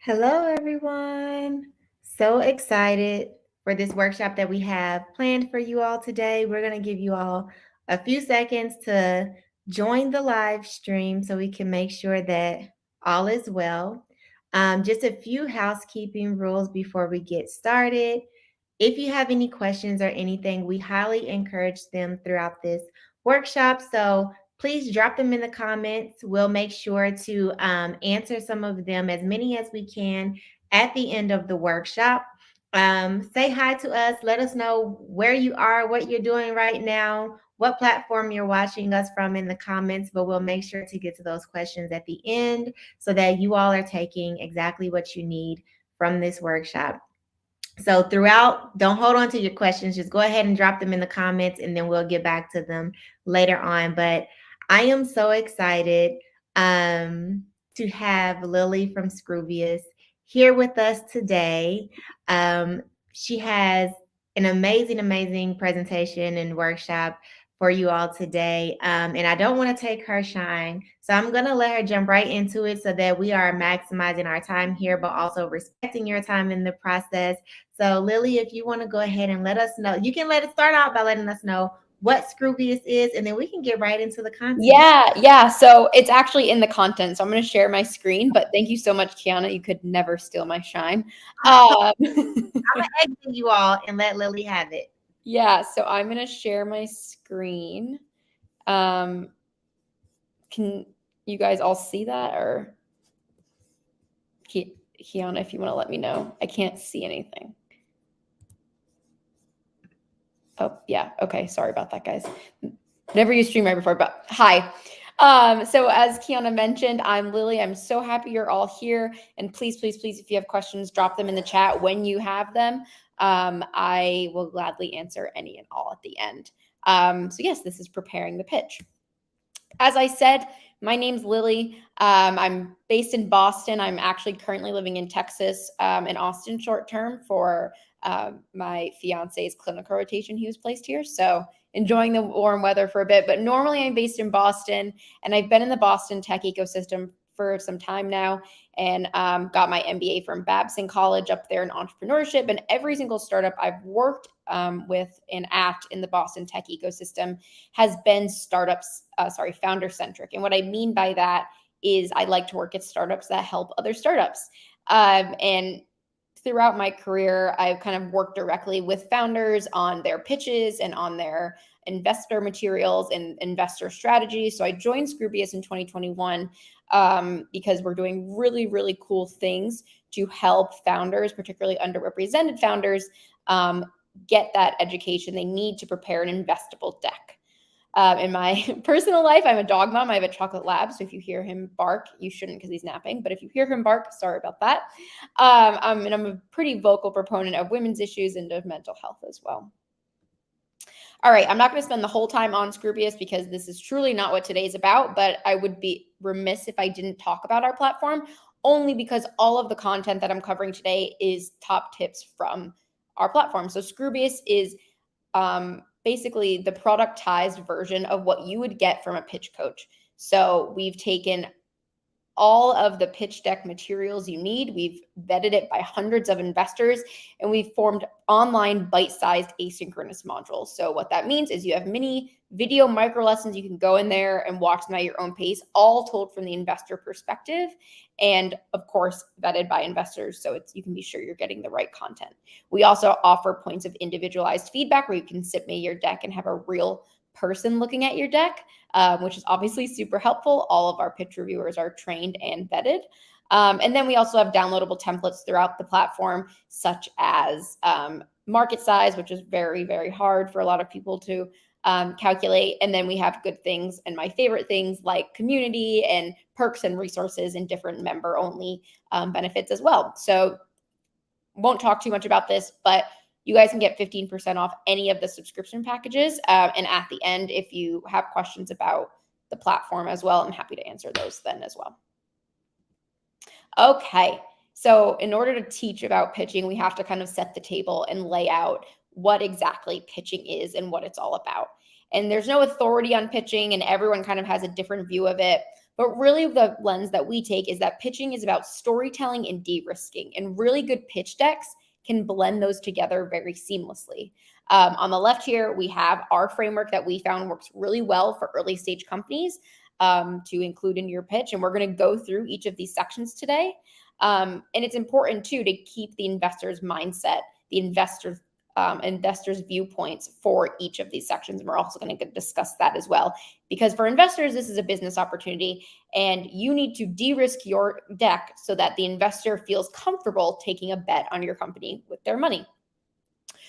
Hello, everyone. So excited for this workshop that we have planned for you all today. We're going to give you all a few seconds to join the live stream so we can make sure that all is well. Just a few housekeeping rules before we get started. If you have any questions or anything, we highly encourage them throughout this workshop. So please drop them in the comments. We'll make sure to answer some of them, as many as we can, at the end of the workshop. Say hi to us. Let us know where you are, what you're doing right now, what platform you're watching us from in the comments, but we'll make sure to get to those questions at the end so that you all are taking exactly what you need from this workshop. So throughout, don't hold on to your questions. Just go ahead and drop them in the comments and then we'll get back to them later on. But I am so excited to have Lily from Scroobious here with us today. Um, she has an amazing presentation and workshop for you all today. And I don't want to take her shine. So I'm going to let her jump right into it so that we are maximizing our time here, but also respecting your time in the process. So Lily, if you want to go ahead and let us know, you can let it start out by letting us know what Scroobious is, and then we can get right into the content. Yeah. So it's actually in the content. So I'm going to share my screen, but thank you so much, Kiana. You could never steal my shine. I'm going to exit you all and let Lily have it. Yeah, so I'm going to share my screen. Can you guys all see that? Or Kiana, if you want to let me know. I can't see anything. Oh, yeah. Okay. Sorry about that, guys. Never used StreamYard before, but hi. So as Kiana mentioned, I'm Lily. I'm so happy you're all here. And please, if you have questions, drop them in the chat when you have them. I will gladly answer any and all at the end. So yes, this is preparing the pitch. As I said, my name's Lily. I'm based in Boston. I'm actually currently living in Texas, in Austin short term for my fiance's clinical rotation. He was placed here. So enjoying the warm weather for a bit, but normally I'm based in Boston, and I've been in the Boston tech ecosystem for some time now, and got my MBA from Babson College up there in entrepreneurship. And every single startup I've worked with and at in the Boston tech ecosystem has been founder centric. And what I mean by that is I like to work at startups that help other startups. And throughout my career, I've kind of worked directly with founders on their pitches and on their investor materials and investor strategies. So I joined Scroobious in 2021 because we're doing really cool things to help founders, particularly underrepresented founders, get that education they need to prepare an investable deck. In my personal life, I'm a dog mom. I have a chocolate lab. So if you hear him bark, you shouldn't because he's napping. But if you hear him bark, sorry about that. And I'm a pretty vocal proponent of women's issues and of mental health as well. All right, I'm not going to spend the whole time on Scroobious because this is truly not what today's about, but I would be remiss if I didn't talk about our platform, only because all of the content that I'm covering today is top tips from our platform. So Scroobious is basically the productized version of what you would get from a pitch coach. So we've taken all of the pitch deck materials you need. We've vetted it by hundreds of investors, and we've formed online bite-sized asynchronous modules. So what that means is you have mini video micro lessons. You can go in there and watch them at your own pace, all told from the investor perspective, and of course vetted by investors, so you can be sure you're getting the right content. We also offer points of individualized feedback where you can submit your deck and have a real person looking at your deck, which is obviously super helpful. All of our pitch reviewers are trained and vetted. And then we also have downloadable templates throughout the platform, such as market size, which is very hard for a lot of people to calculate. And then we have good things and my favorite things like community and perks and resources and different member-only benefits as well. So won't talk too much about this, but you guys can get 15% off any of the subscription packages. And at the end, if you have questions about the platform as well, I'm happy to answer those then as well. Okay, so in order to teach about pitching, we have to kind of set the table and lay out what exactly pitching is and what it's all about. And there's no authority on pitching, and everyone kind of has a different view of it. But really the lens that we take is that pitching is about storytelling and de-risking, and really good pitch decks can blend those together very seamlessly. On the left here, we have our framework that we found works really well for early stage companies to include in your pitch. And we're going to go through each of these sections today. And it's important too to keep the investor's mindset, the investors' viewpoints for each of these sections. And we're also going to discuss that as well, because for investors, this is a business opportunity, and you need to de-risk your deck so that the investor feels comfortable taking a bet on your company with their money.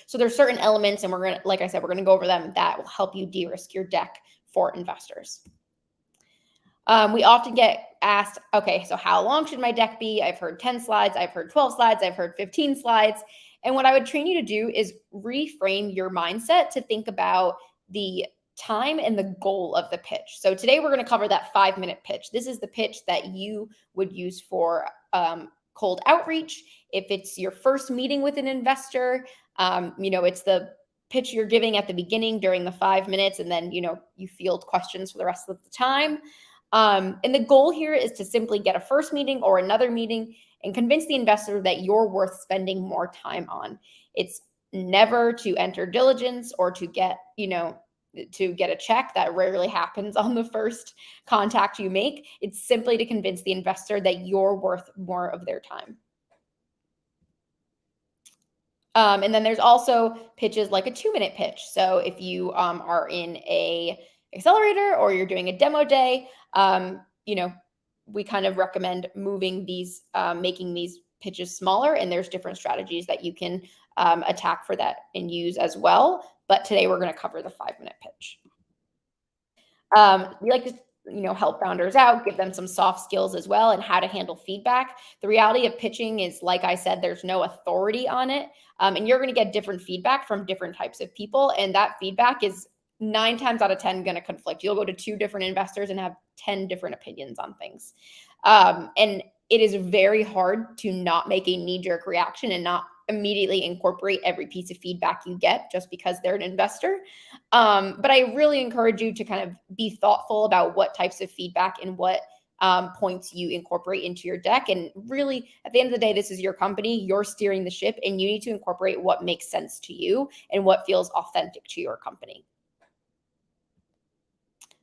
So there's certain elements, and like I said, we're going to go over them that will help you de-risk your deck for investors. We often get asked, okay, so how long should my deck be? I've heard 10 slides, I've heard 12 slides, I've heard 15 slides. And what I would train you to do is reframe your mindset to think about the time and the goal of the pitch. So today we're going to cover that 5-minute pitch. This is the pitch that you would use for cold outreach. If it's your first meeting with an investor, it's the pitch you're giving at the beginning during the 5 minutes, and then, you field questions for the rest of the time. And the goal here is to simply get a first meeting or another meeting and convince the investor that you're worth spending more time on. It's never to enter diligence or to get a check. That rarely happens on the first contact you make. It's simply to convince the investor that you're worth more of their time. And then there's also pitches like a 2-minute pitch. So if you are in a accelerator or you're doing a demo day, we kind of recommend moving these, making these pitches smaller, and there's different strategies that you can attack for that and use as well. But today we're going to cover the 5-minute pitch. We like to help founders out, give them some soft skills as well, and how to handle feedback. The reality of pitching is, like I said, there's no authority on it. And you're going to get different feedback from different types of people. And that feedback is 9 times out of 10 going to conflict. You'll go to 2 different investors and have 10 different opinions on things. And it is very hard to not make a knee-jerk reaction and not immediately incorporate every piece of feedback you get just because they're an investor. But I really encourage you to kind of be thoughtful about what types of feedback and what points you incorporate into your deck. And really, at the end of the day, this is your company. You're steering the ship, and you need to incorporate what makes sense to you and what feels authentic to your company.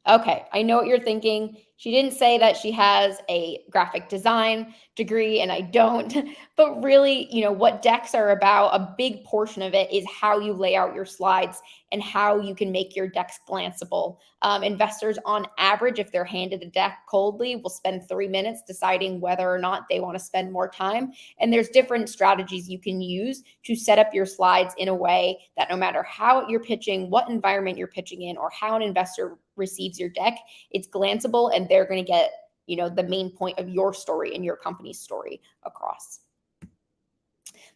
Okay, I know what you're thinking. She didn't say that she has a graphic design degree, and I don't. But really, what decks are about, a big portion of it is how you lay out your slides and how you can make your decks glanceable. Investors, on average, if they're handed a deck coldly, will spend 3 minutes deciding whether or not they want to spend more time. And there's different strategies you can use to set up your slides in a way that no matter how you're pitching, what environment you're pitching in, or how an investor receives your deck, it's glanceable, and they're going to get, the main point of your story and your company's story across.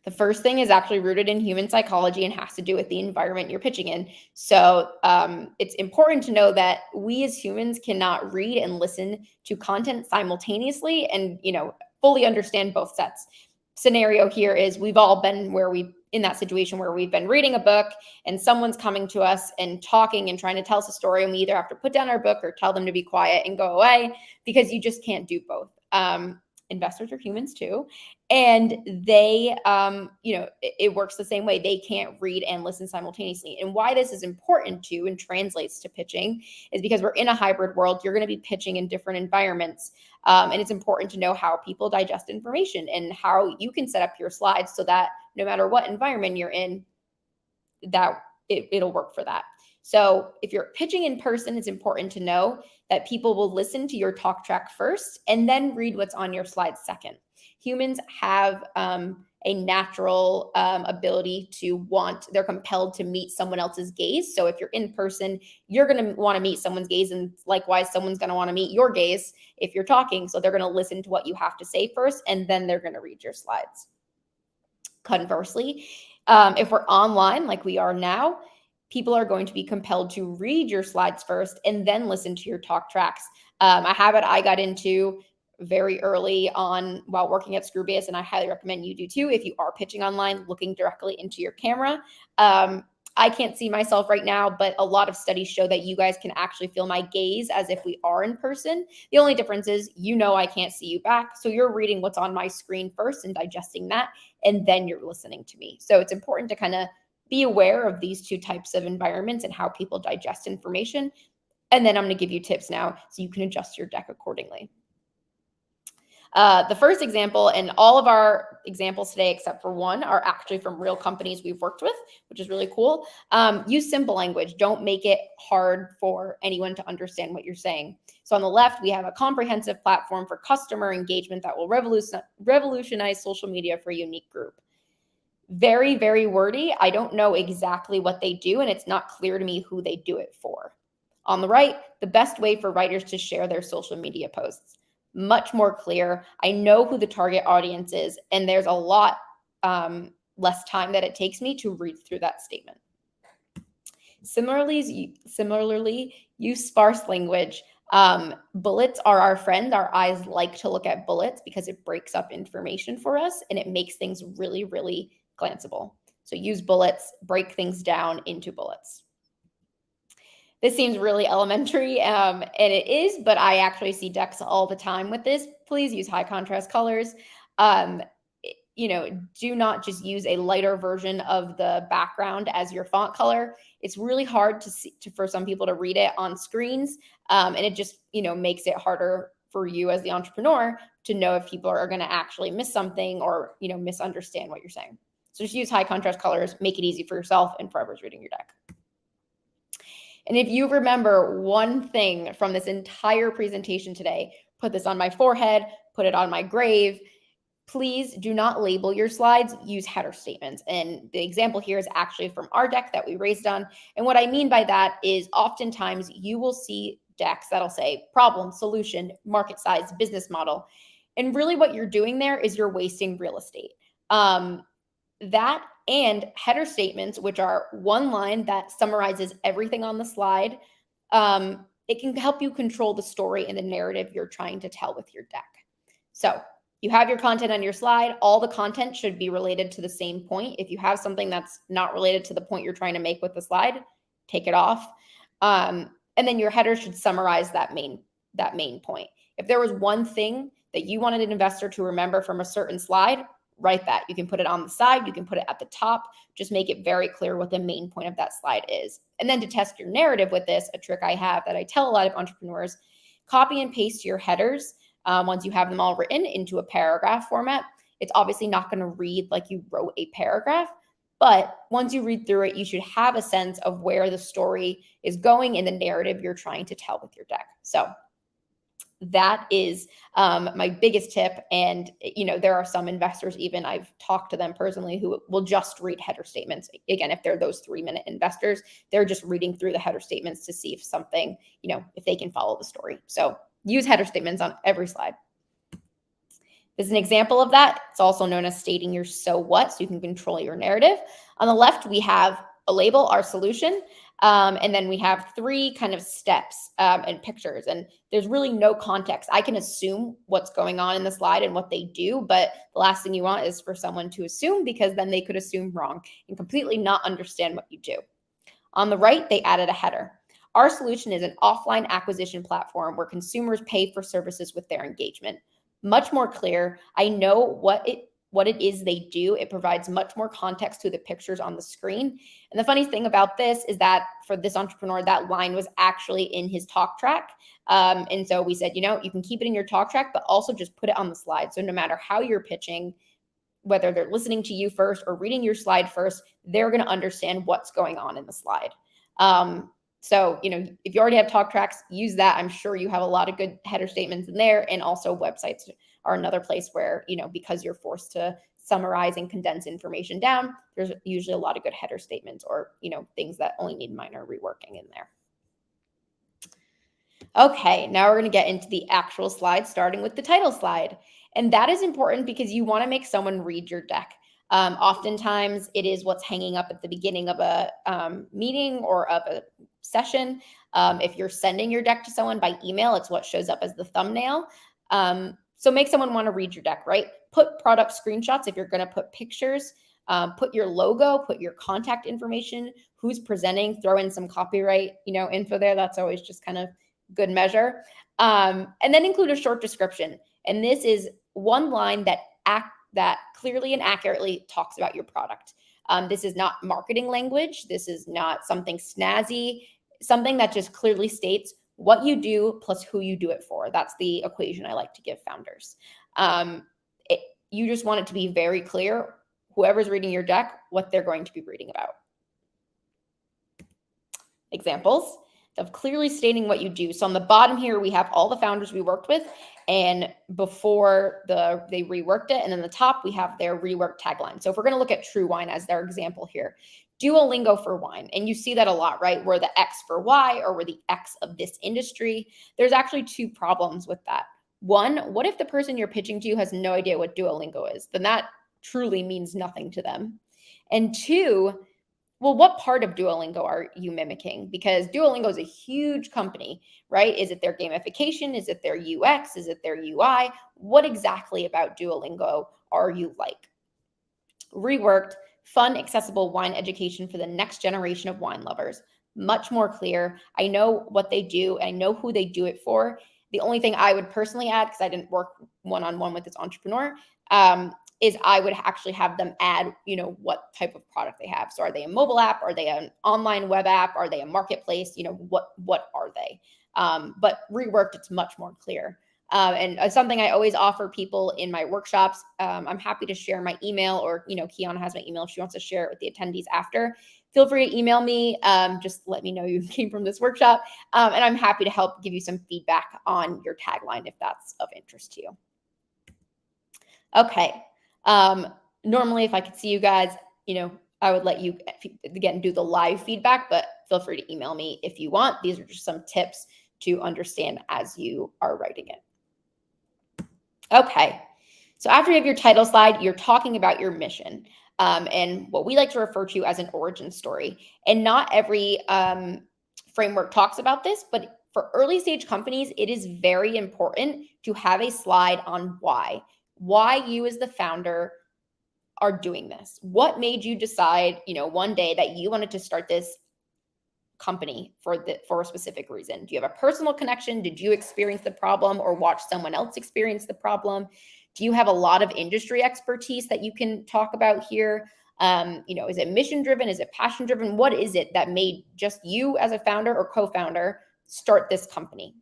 The first thing is actually rooted in human psychology and has to do with the environment you're pitching in. So it's important to know that we as humans cannot read and listen to content simultaneously and, fully understand both sets. Scenario here is we've all been in that situation where we've been reading a book and someone's coming to us and talking and trying to tell us a story, and we either have to put down our book or tell them to be quiet and go away, because you just can't do both. Investors are humans too. And they, it works the same way. They can't read and listen simultaneously. And why this is important too and translates to pitching is because we're in a hybrid world. You're going to be pitching in different environments. And it's important to know how people digest information and how you can set up your slides so that no matter what environment you're in, that it'll work for that. So if you're pitching in person, it's important to know that people will listen to your talk track first and then read what's on your slides second. Humans have a natural ability they're compelled to meet someone else's gaze. So if you're in person, you're going to want to meet someone's gaze, and likewise, someone's going to want to meet your gaze if you're talking. So they're going to listen to what you have to say first, and then they're going to read your slides. Conversely, if we're online like we are now, people are going to be compelled to read your slides first and then listen to your talk tracks. A habit I got into very early on while working at Scroobious, and I highly recommend you do too if you are pitching online, looking directly into your camera. I can't see myself right now, but a lot of studies show that you guys can actually feel my gaze as if we are in person. The only difference is, I can't see you back. So you're reading what's on my screen first and digesting that, and then you're listening to me. So it's important to kind of be aware of these two types of environments and how people digest information. And then I'm going to give you tips now so you can adjust your deck accordingly. The first example, and all of our examples today, except for one, are actually from real companies we've worked with, which is really cool. Use simple language. Don't make it hard for anyone to understand what you're saying. So on the left, we have a comprehensive platform for customer engagement that will revolutionize social media for a unique group. Very, very wordy. I don't know exactly what they do, and it's not clear to me who they do it for. On the right, the best way for writers to share their social media posts. Much more clear. I know who the target audience is, and there's a lot less time that it takes me to read through that statement. Similarly, use sparse language. Bullets are our friend. Our eyes like to look at bullets because it breaks up information for us and it makes things really, really glanceable. So use bullets, break things down into bullets. This seems really elementary, and it is, but I actually see decks all the time with this. Please use high contrast colors. Do not just use a lighter version of the background as your font color. It's really hard for some people to read it on screens, and it just, makes it harder for you as the entrepreneur to know if people are going to actually miss something or, misunderstand what you're saying. So just use high contrast colors, make it easy for yourself and for whoever's reading your deck. And if you remember one thing from this entire presentation today, put this on my forehead, put it on my grave, please do not label your slides, use header statements. And the example here is actually from our deck that we raised on. And what I mean by that is oftentimes you will see decks that'll say problem, solution, market size, business model. And really what you're doing there is you're wasting real estate. That and header statements, which are one line that summarizes everything on the slide, it can help you control the story and the narrative you're trying to tell with your deck. So you have your content on your slide. All the content should be related to the same point. If you have something that's not related to the point you're trying to make with the slide, take it off. And then your header should summarize that main point. If there was one thing that you wanted an investor to remember from a certain slide, write that. You can put it on the side. You can put it at the top. Just make it very clear what the main point of that slide is. And then to test your narrative with this, a trick I have that I tell a lot of entrepreneurs, copy and paste your headers once you have them all written into a paragraph format. It's obviously not going to read like you wrote a paragraph, but once you read through it, you should have a sense of where the story is going in the narrative you're trying to tell with your deck. So that is my biggest tip. And, there are some investors, even I've talked to them personally, who will just read header statements. Again, if they're those 3-minute investors, they're just reading through the header statements to see if something, if they can follow the story. So use header statements on every slide. This is an example of that. It's also known as stating your so what, so you can control your narrative. On the left, we have a label, our solution. And then we have 3 kind of steps and pictures, and there's really no context. I can assume what's going on in the slide and what they do, but the last thing you want is for someone to assume, because then they could assume wrong and completely not understand what you do. On the right, they added a header. Our solution is an offline acquisition platform where consumers pay for services with their engagement. Much more clear. I know what it is they do. It provides much more context to the pictures on the screen. And the funny thing about this is that for this entrepreneur, that line was actually in his talk track. And so we said, you can keep it in your talk track, but also just put it on the slide. So no matter how you're pitching, whether they're listening to you first or reading your slide first, they're going to understand what's going on in the slide. So, if you already have talk tracks, use that. I'm sure you have a lot of good header statements in there. And also websites are another place where, because you're forced to summarize and condense information down, there's usually a lot of good header statements or, things that only need minor reworking in there. Okay, now we're going to get into the actual slide, starting with the title slide. And that is important because you want to make someone read your deck. Oftentimes it is what's hanging up at the beginning of a meeting or of a session. If you're sending your deck to someone by email, it's what shows up as the thumbnail. So make someone want to read your deck, right? Put product screenshots if you're going to put pictures. Put your logo, put your contact information, who's presenting, throw in some copyright, info there. That's always just kind of good measure. And then include a short description. And this is one line that clearly and accurately talks about your product. This is not marketing language. This is not something snazzy, something that just clearly states what you do plus who you do it for. That's the equation I like to give founders. You just want it to be very clear, whoever's reading your deck, what they're going to be reading about. Examples of clearly stating what you do. So on the bottom here, we have all the founders we worked with, and before they reworked it. And then the top, we have their reworked tagline. So if we're going to look at True Wine as their example here, Duolingo for wine. And you see that a lot, right? We're the X for Y, or we're the X of this industry. There's actually two problems with that. One, what if the person you're pitching to has no idea what Duolingo is? Then that truly means nothing to them. And two, well, what part of Duolingo are you mimicking? Because Duolingo is a huge company, right? Is it their gamification? Is it their UX? Is it their UI? What exactly about Duolingo are you like? Reworked, fun, accessible wine education for the next generation of wine lovers. Much more clear. I know what they do. I know who they do it for. The only thing I would personally add, because I didn't work one-on-one with this entrepreneur, is I would actually have them add, what type of product they have. So are they a mobile app? Are they an online web app? Are they a marketplace? What are they? But reworked, it's much more clear. And something I always offer people in my workshops, I'm happy to share my email, or, Kiana has my email if she wants to share it with the attendees after. Feel free to email me. Just let me know you came from this workshop. And I'm happy to help give you some feedback on your tagline if that's of interest to you. Okay. Normally, if I could see you guys, I would let you, again, do the live feedback, but feel free to email me if you want. These are just some tips to understand as you are writing it. Okay. So after you have your title slide, you're talking about your mission, and what we like to refer to as an origin story. And not every framework talks about this, but for early stage companies, it is very important to have a slide on why you as the founder are doing this. What made you decide, one day that you wanted to start this company for a specific reason? Do you have a personal connection? Did you experience the problem or watch someone else experience the problem? Do you have a lot of industry expertise that you can talk about here? Is it mission driven? Is it passion driven? What is it that made just you as a founder or co-founder start this company?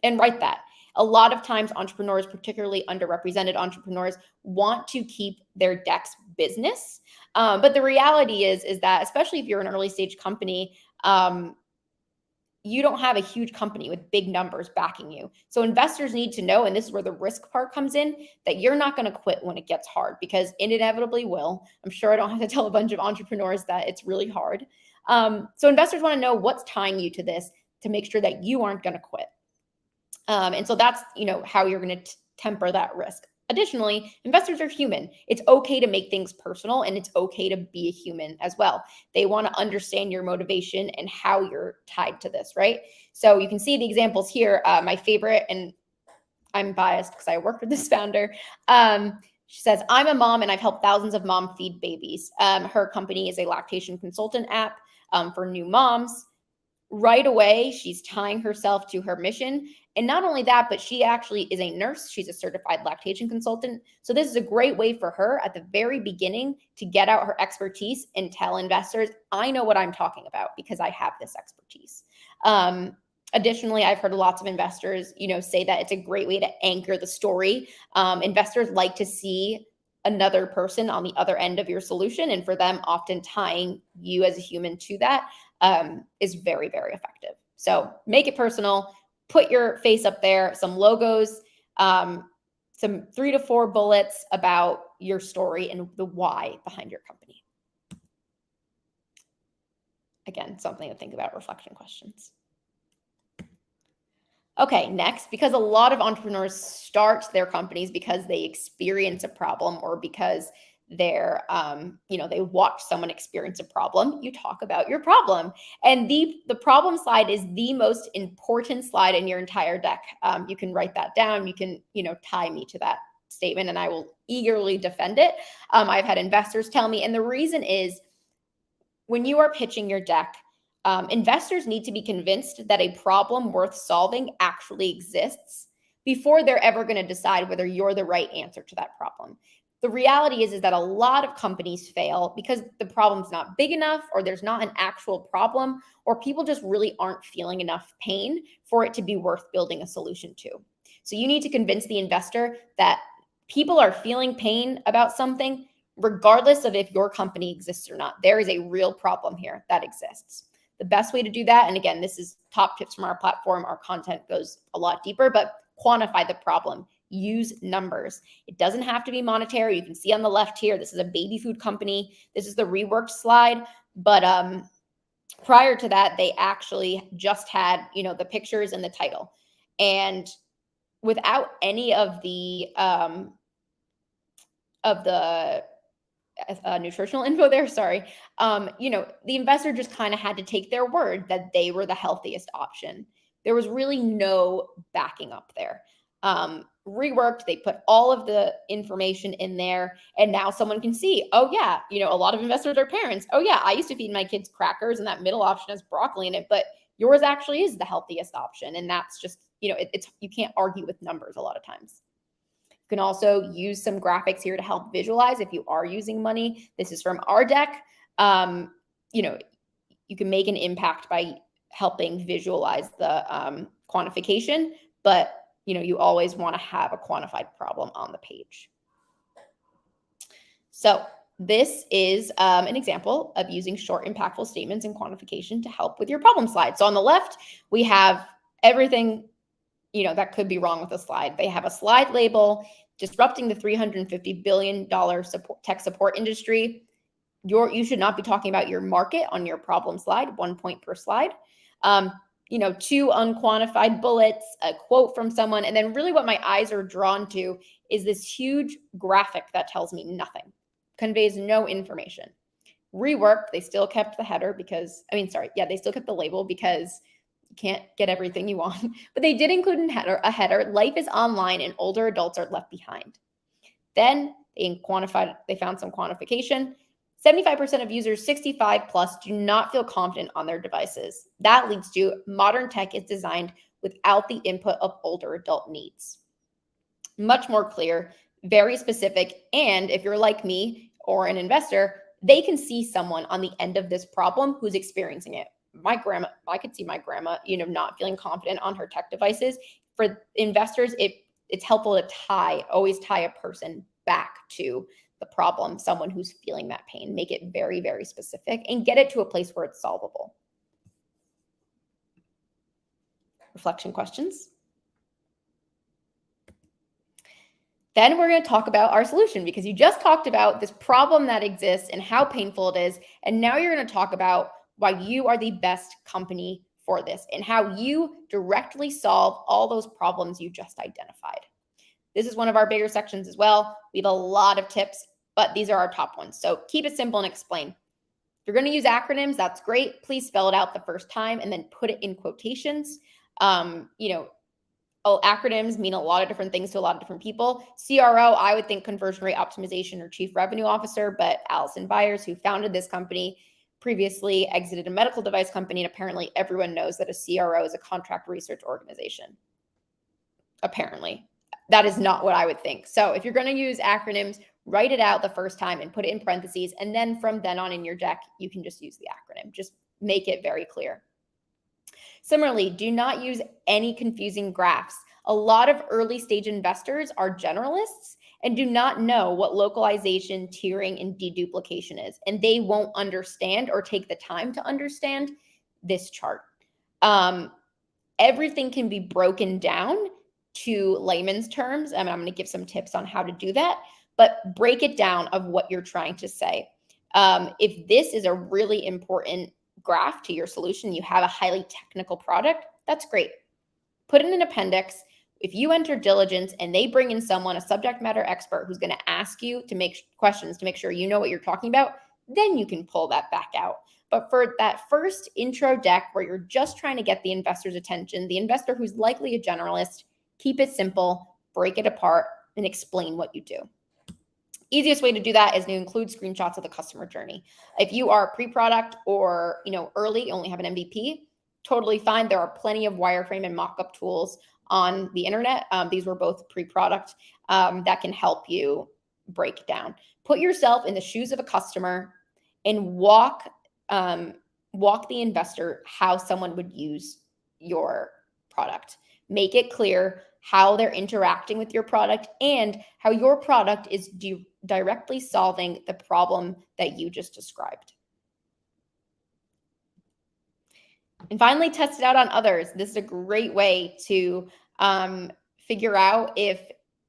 And write that. A lot of times entrepreneurs, particularly underrepresented entrepreneurs, want to keep their decks business. But the reality is that, especially if you're an early stage company, you don't have a huge company with big numbers backing you. So investors need to know, and this is where the risk part comes in, that you're not going to quit when it gets hard, because it inevitably will. I'm sure I don't have to tell a bunch of entrepreneurs that it's really hard. So investors want to know what's tying you to this to make sure that you aren't going to quit. And so that's, how you're going to temper that risk. Additionally, investors are human. It's okay to make things personal, and it's okay to be a human as well. They want to understand your motivation and how you're tied to this, right? So you can see the examples here. My favorite, and I'm biased because I worked with this founder. She says, I'm a mom and I've helped thousands of mom feed babies. Her company is a lactation consultant app for new moms. Right away, she's tying herself to her mission. And not only that, but she actually is a nurse. She's a certified lactation consultant. So this is a great way for her at the very beginning to get out her expertise and tell investors, I know what I'm talking about because I have this expertise. Additionally, I've heard lots of investors, say that it's a great way to anchor the story. Investors like to see another person on the other end of your solution. And for them, often tying you as a human to that is very, very effective. So make it personal, put your face up there, some logos, some 3 to 4 bullets about your story and the why behind your company. Again, something to think about, reflection questions. Okay, next, because a lot of entrepreneurs start their companies because they experience a problem or because they're, they watch someone experience a problem. You talk about your problem. And the problem slide is the most important slide in your entire deck. You can write that down. You can, tie me to that statement and I will eagerly defend it. I've had investors tell me, and the reason is when you are pitching your deck, investors need to be convinced that a problem worth solving actually exists before they're ever going to decide whether you're the right answer to that problem. The reality is that a lot of companies fail because the problem's not big enough, or there's not an actual problem, or people just really aren't feeling enough pain for it to be worth building a solution to. So you need to convince the investor that people are feeling pain about something, regardless of if your company exists or not. There is a real problem here that exists. The best way to do that, and again, this is top tips from our platform. Our content goes a lot deeper, but quantify the problem. Use numbers. It doesn't have to be monetary. You can see on the left here, this is a baby food company. This is the reworked slide. But prior to that, they actually just had, the pictures and the title. And without any of the nutritional info there, sorry, the investor just kind of had to take their word that they were the healthiest option. There was really no backing up there. Reworked, they put all of the information in there, and now someone can see, oh yeah, a lot of investors are parents. Oh yeah, I used to feed my kids crackers and that middle option has broccoli in it, but yours actually is the healthiest option. And that's just, it's you can't argue with numbers a lot of times. You can also use some graphics here to help visualize if you are using money. This is from our deck. You can make an impact by helping visualize the quantification, but you always want to have a quantified problem on the page. So this is an example of using short, impactful statements and quantification to help with your problem slide. So on the left, we have everything that could be wrong with the slide. They have a slide label, disrupting the $350 billion tech support industry. You should not be talking about your market on your problem slide, 1 point per slide. 2 unquantified bullets, a quote from someone, and then really what my eyes are drawn to is this huge graphic that tells me nothing, conveys no information. Reworked, they still kept the header they still kept the label because you can't get everything you want, but they did include a header, life is online and older adults are left behind. Then they found some quantification. 75% of users 65 plus do not feel confident on their devices. That leads to modern tech is designed without the input of older adult needs. Much more clear, very specific, and if you're like me or an investor, they can see someone on the end of this problem who's experiencing it. I could see my grandma, not feeling confident on her tech devices. For investors, it's helpful to always tie a person back to the problem, someone who's feeling that pain, make it very, very specific and get it to a place where it's solvable. Reflection questions. Then we're going to talk about our solution, because you just talked about this problem that exists and how painful it is. And now you're going to talk about why you are the best company for this and how you directly solve all those problems you just identified. This is one of our bigger sections as well. We have a lot of tips, but these are our top ones. So keep it simple and explain. If you're going to use acronyms, that's great. Please spell it out the first time and then put it in quotations. Acronyms mean a lot of different things to a lot of different people. CRO, I would think conversion rate optimization or chief revenue officer, but Allison Byers, who founded this company, previously exited a medical device company, and apparently everyone knows that a CRO is a contract research organization. Apparently. That is not what I would think. So if you're going to use acronyms, write it out the first time and put it in parentheses. And then from then on in your deck, you can just use the acronym. Just make it very clear. Similarly, do not use any confusing graphs. A lot of early stage investors are generalists and do not know what localization, tiering, and deduplication is. And they won't understand or take the time to understand this chart. Everything can be broken down to layman's terms, and I'm going to give some tips on how to do that, but break it down of what you're trying to say. If this is a really important graph to your solution, you have a highly technical product, that's great. Put in an appendix. If you enter diligence and they bring in someone, a subject matter expert, who's going to ask you to make questions to make sure you know what you're talking about, then you can pull that back out. But for that first intro deck where you're just trying to get the investor's attention, the investor who's likely a generalist, keep it simple, break it apart, and explain what you do. Easiest way to do that is to include screenshots of the customer journey. If you are pre-product or early, only have an MVP, totally fine. There are plenty of wireframe and mock-up tools on the internet. These were both pre-product that can help you break down. Put yourself in the shoes of a customer and walk the investor how someone would use your product. Make it clear how they're interacting with your product and how your product is directly solving the problem that you just described. And finally, test it out on others. This is a great way to figure out if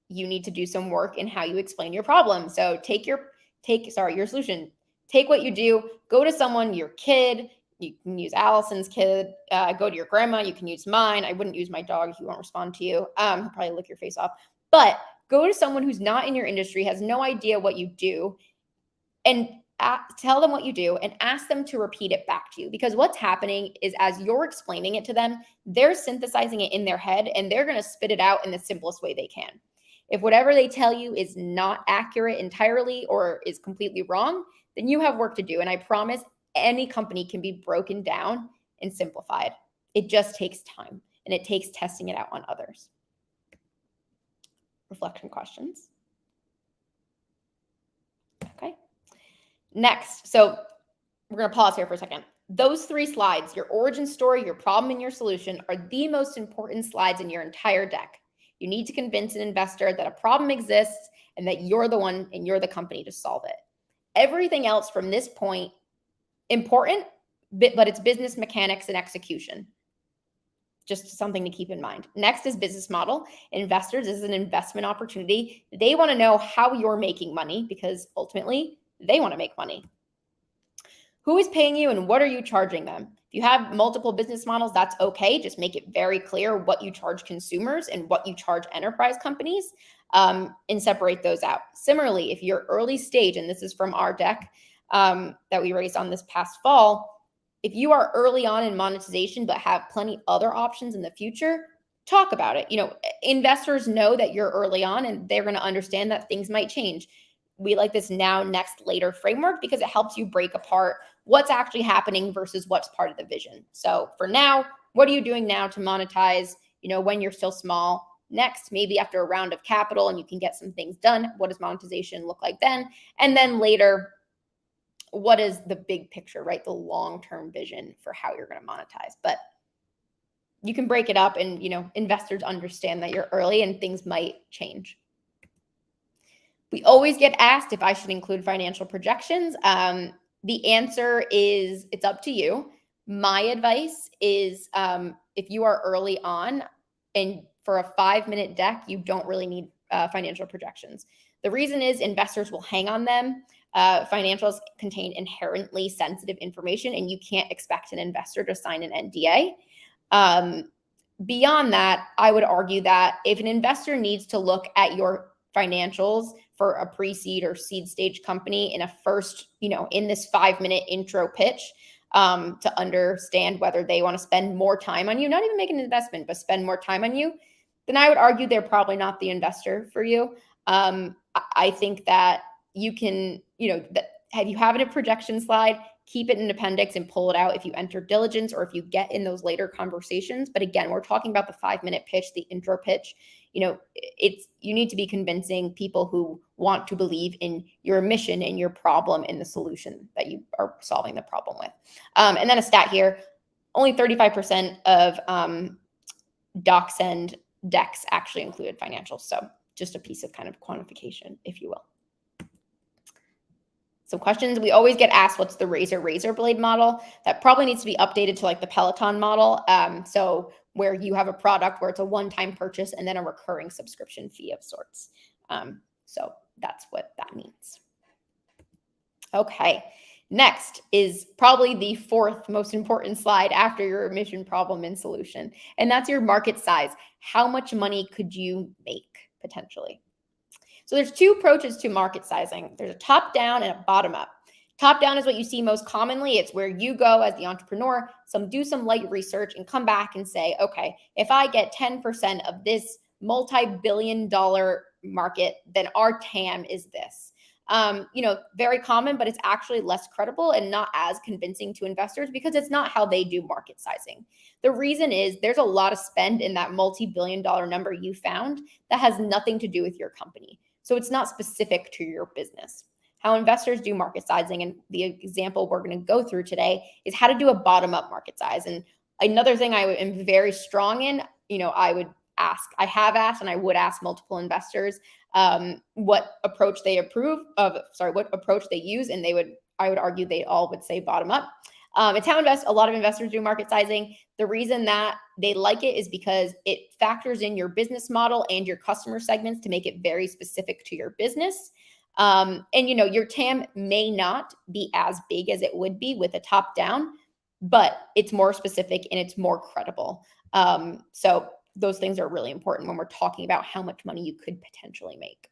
you need to do some work in how you explain your problem. So your solution. Take what you do, go to someone, your kid. You can use Allison's kid, go to your grandma. You can use mine. I wouldn't use my dog. He won't respond to you. He'll probably lick your face off. But go to someone who's not in your industry, has no idea what you do, and tell them what you do and ask them to repeat it back to you. Because what's happening is as you're explaining it to them, they're synthesizing it in their head and they're going to spit it out in the simplest way they can. If whatever they tell you is not accurate entirely or is completely wrong, then you have work to do. And I promise any company can be broken down and simplified. It just takes time and it takes testing it out on others. Reflection questions. Okay. Next, so we're going to pause here for a second. Those 3 slides, your origin story, your problem, and your solution, are the most important slides in your entire deck. You need to convince an investor that a problem exists and that you're the one and you're the company to solve it. Everything else from this point, important, but it's business mechanics and execution. Just something to keep in mind. Next is business model. Investors is an investment opportunity. They want to know how you're making money because ultimately they want to make money. Who is paying you and what are you charging them? If you have multiple business models, that's okay. Just make it very clear what you charge consumers and what you charge enterprise companies, and separate those out. Similarly, if you're early stage, and this is from our deck that we raised on this past fall, if you are early on in monetization but have plenty other options in the future, talk about it. Investors know that you're early on and they're going to understand that things might change. We like this now, next, later framework because it helps you break apart what's actually happening versus what's part of the vision. So for now, what are you doing now to monetize, when you're still small? Next, maybe after a round of capital and you can get some things done, what does monetization look like then? And then later, what is the big picture, right? The long-term vision for how you're going to monetize. But you can break it up and, investors understand that you're early and things might change. We always get asked if I should include financial projections. The answer is it's up to you. My advice is if you are early on and for a 5-minute deck, you don't really need financial projections. The reason is investors will hang on them. Financials contain inherently sensitive information and you can't expect an investor to sign an NDA. Beyond that, I would argue that if an investor needs to look at your financials for a pre-seed or seed stage company in a first, in this 5-minute intro pitch, to understand whether they want to spend more time on you, not even make an investment, but spend more time on you, then I would argue they're probably not the investor for you. I think that you can, if you have it a projection slide, keep it in an appendix and pull it out if you enter diligence or if you get in those later conversations. But again, we're talking about the 5-minute pitch, the intro pitch. You need to be convincing people who want to believe in your mission and your problem and the solution that you are solving the problem with. And then a stat here, only 35% of DocSend decks actually included financials. So just a piece of kind of quantification, if you will. Some questions. We always get asked, what's the razor blade model? That probably needs to be updated to like the Peloton model. So where you have a product where it's a one-time purchase and then a recurring subscription fee of sorts. So that's what that means. Okay. Next is probably the 4th most important slide after your mission, problem, and solution. And that's your market size. How much money could you make potentially? So there's 2 approaches to market sizing. There's a top down and a bottom up. Top down is what you see most commonly. It's where you go as the entrepreneur, do some light research and come back and say, okay, if I get 10% of this multi-billion-dollar market, then our TAM is this. Very common, but it's actually less credible and not as convincing to investors because it's not how they do market sizing. The reason is there's a lot of spend in that multi-billion-dollar number you found that has nothing to do with your company. So it's not specific to your business. How investors do market sizing, and the example we're going to go through today is how to do a bottom-up market size. And another thing I am very strong in, I have asked, and I would ask multiple investors what approach they what approach they use, and I would argue they all would say bottom up. It's how a lot of investors do market sizing. The reason that they like it is because it factors in your business model and your customer segments to make it very specific to your business. Your TAM may not be as big as it would be with a top down, but it's more specific and it's more credible. So those things are really important when we're talking about how much money you could potentially make.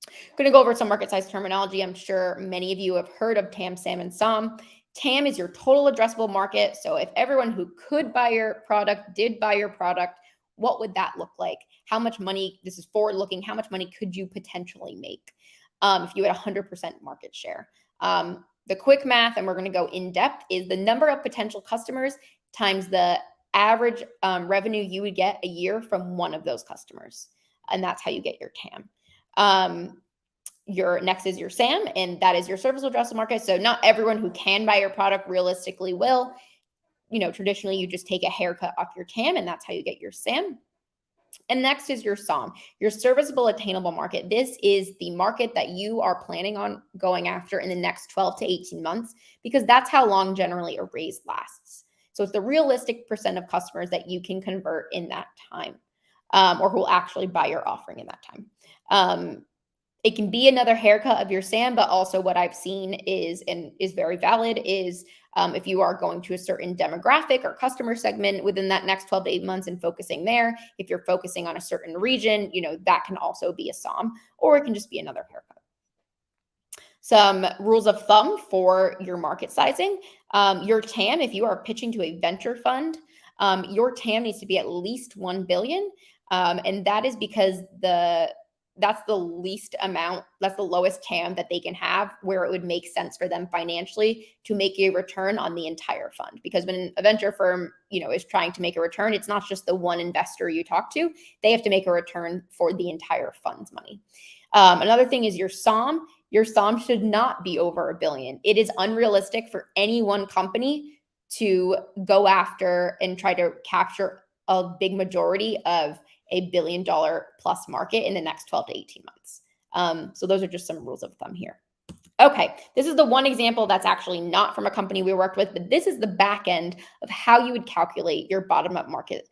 I'm going to go over some market size terminology. I'm sure many of you have heard of TAM, SAM, and SOM. TAM is your total addressable market. So if everyone who could buy your product did buy your product, what would that look like? How much money, this is forward looking, how much money could you potentially make if you had 100% market share? The quick math, and we're going to go in depth, is the number of potential customers times the average revenue you would get a year from one of those customers. And that's how you get your TAM. Your next is your SAM, and that is your serviceable addressable market. So not everyone who can buy your product realistically will. Traditionally, you just take a haircut off your TAM, and that's how you get your SAM. And next is your SOM, your serviceable attainable market. This is the market that you are planning on going after in the next 12 to 18 months, because that's how long generally a raise lasts. So it's the realistic percent of customers that you can convert in that time, or who will actually buy your offering in that time. It can be another haircut of your SAM, but also what I've seen is very valid is if you are going to a certain demographic or customer segment within that next 12 to 8 months and focusing there, if you're focusing on a certain region, that can also be a SOM, or it can just be another haircut. Some rules of thumb for your market sizing. Your TAM, if you are pitching to a venture fund, your TAM needs to be at least 1 billion. And that is because that's the least amount, that's the lowest TAM that they can have where it would make sense for them financially to make a return on the entire fund. Because when a venture firm, is trying to make a return, it's not just the one investor you talk to. They have to make a return for the entire fund's money. Another thing is your SOM. Your SOM should not be over 1 billion. It is unrealistic for any one company to go after and try to capture a big majority of $1 billion plus market in the next 12 to 18 months. So those are just some rules of thumb here. Okay, this is the one example that's actually not from a company we worked with, but this is the back end of how you would calculate your bottom-up market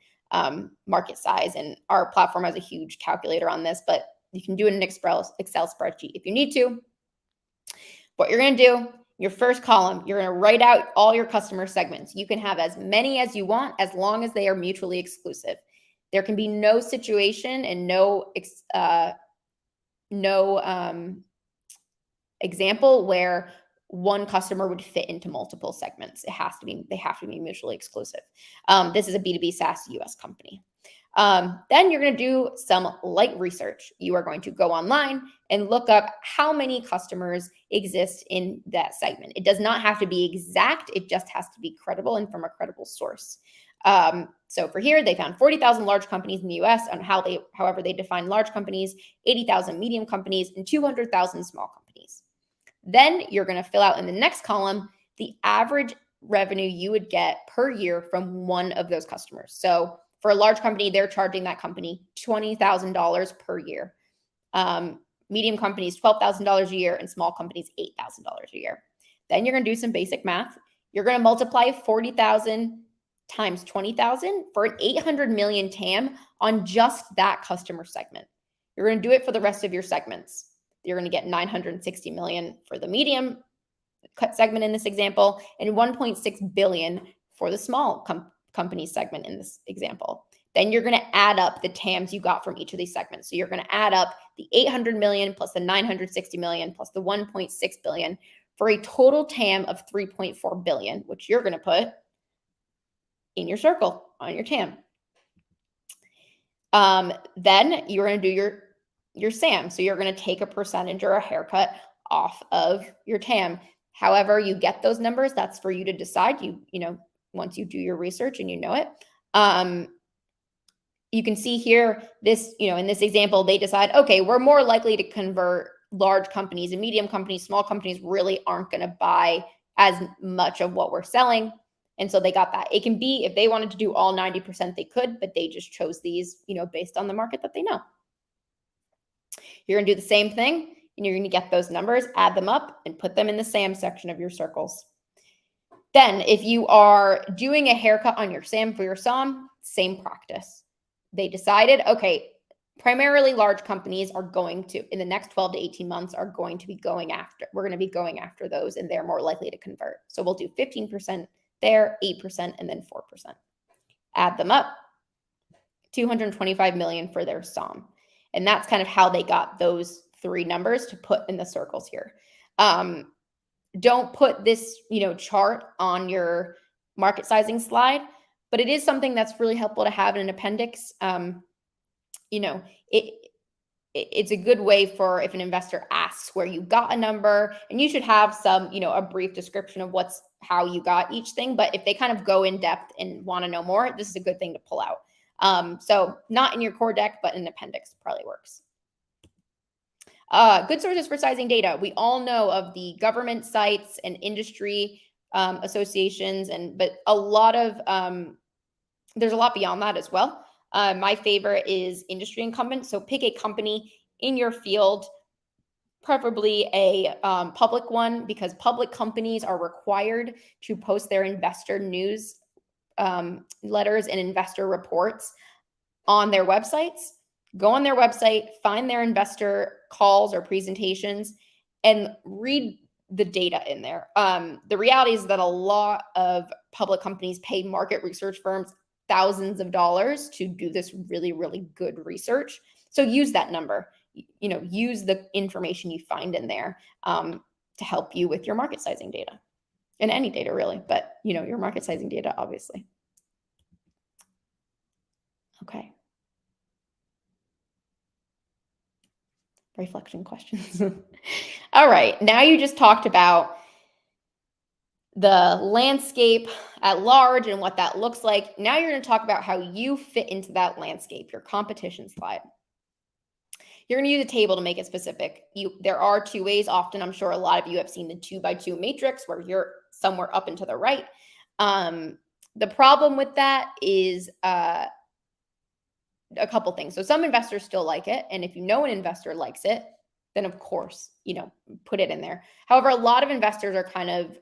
size. And our platform has a huge calculator on this, but you can do it in an Excel spreadsheet if you need to. What you're going to do, your first column, you're going to write out all your customer segments. You can have as many as you want as long as they are mutually exclusive. There can be no situation and no example where one customer would fit into multiple segments. They have to be mutually exclusive. This is a B2B SaaS US company. Then you're going to do some light research. You are going to go online and look up how many customers exist in that segment. It does not have to be exact. It just has to be credible and from a credible source. So for here, they found 40,000 large companies in the US on however they define large companies, 80,000 medium companies, and 200,000 small companies. Then you're going to fill out in the next column the average revenue you would get per year from one of those customers. So for a large company, they're charging that company $20,000 per year. Medium companies, $12,000 a year, and small companies, $8,000 a year. Then you're going to do some basic math. You're going to multiply 40,000 times 20,000 for an 800 million TAM on just that customer segment. You're going to do it for the rest of your segments. You're going to get 960 million for the medium segment in this example, and 1.6 billion for the small company segment in this example. Then you're going to add up the TAMs you got from each of these segments. So you're going to add up the 800 million plus the 960 million plus the 1.6 billion for a total TAM of 3.4 billion, which you're going to put in your circle on your TAM. Then you're going to do your your SAM. So you're going to take a percentage or a haircut off of your TAM. However you get those numbers, that's for you to decide. Once you do your research and you know it. You can see here, in this example, they decide, okay, we're more likely to convert large companies, and medium companies. Small companies really aren't going to buy as much of what we're selling. And so they got that. It can be, if they wanted to do all 90%, they could, but they just chose these, based on the market that they know. You're going to do the same thing, and you're going to get those numbers, add them up, and put them in the SAM section of your circles. Then if you are doing a haircut on your SAM for your SOM, same practice. They decided, okay, primarily large companies are going to, in the next 12 to 18 months, we're going to be going after those, and they're more likely to convert. So we'll do 15% there, 8%, and then 4%. Add them up, 225 million for their SOM. And that's kind of how they got those three numbers to put in the circles here. Don't put this, chart on your market sizing slide, but it is something that's really helpful to have in an appendix. It's a good way for if an investor asks where you got a number, and you should have some, a brief description of how you got each thing. But if they kind of go in depth and want to know more, this is a good thing to pull out. So not in your core deck, but in an appendix probably works. Good sources for sizing data. We all know of the government sites and industry associations, but a lot of there's a lot beyond that as well. My favorite is industry incumbents. So pick a company in your field, preferably a public one, because public companies are required to post their investor news letters and investor reports on their websites. Go on their website, find their investor calls or presentations, and read the data in there. The reality is that a lot of public companies pay market research firms thousands of dollars to do this really, really good research. So use that number, use the information you find in there to help you with your market sizing data, and any data really, but your market sizing data, obviously. Okay. Reflection questions. All right. Now you just talked about the landscape at large and what that looks like. Now you're going to talk about how you fit into that landscape, your competition slide. You're going to use a table to make it specific. There are two ways. Often, I'm sure a lot of you have seen the 2x2 matrix where you're somewhere up and to the right. The problem with that is a couple things. So some investors still like it. And if an investor likes it, then of course, put it in there. However, a lot of investors are kind of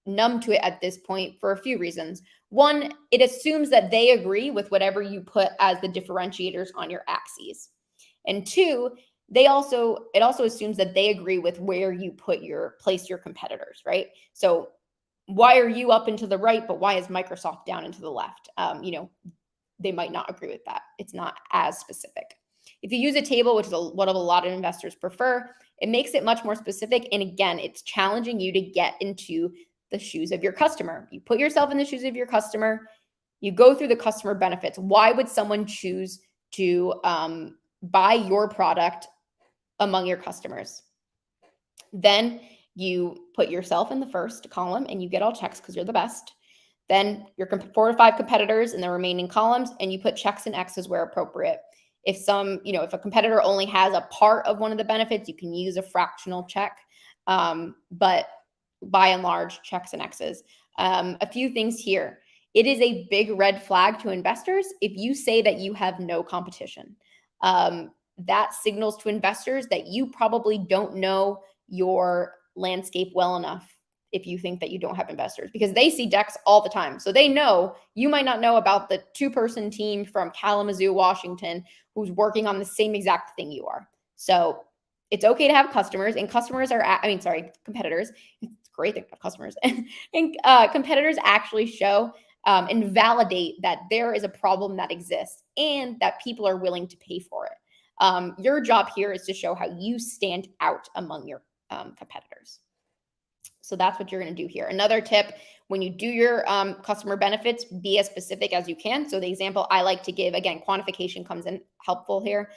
numb to it at this point for a few reasons. One, it assumes that they agree with whatever you put as the differentiators on your axes. And two, it also assumes that they agree with where you place your competitors, right? So why are you up and to the right, but why is Microsoft down and to the left? They might not agree with that. It's not as specific. If you use a table, which is what a lot of investors prefer, it makes it much more specific. And again, it's challenging you to get into the shoes of your customer. You put yourself in the shoes of your customer. You go through the customer benefits. Why would someone choose to buy your product among your customers? Then you put yourself in the first column and you get all checks because you're the best. Then your 4 to 5 competitors in the remaining columns, and you put checks and X's where appropriate. If a competitor only has a part of one of the benefits, you can use a fractional check. But by and large, checks and X's. A few things here. It is a big red flag to investors if you say that you have no competition. That signals to investors that you probably don't know your landscape well enough if you think that you don't have investors, because they see decks all the time. So they know you might not know about the 2-person team from Kalamazoo, Washington, who's working on the same exact thing you are. So it's okay to have customers, and competitors. It's great to have customers. And competitors actually show and validate that there is a problem that exists and that people are willing to pay for it. Your job here is to show how you stand out among your competitors. So that's what you're going to do here. Another tip, when you do your customer benefits, be as specific as you can. So the example I like to give, again, quantification comes in helpful here.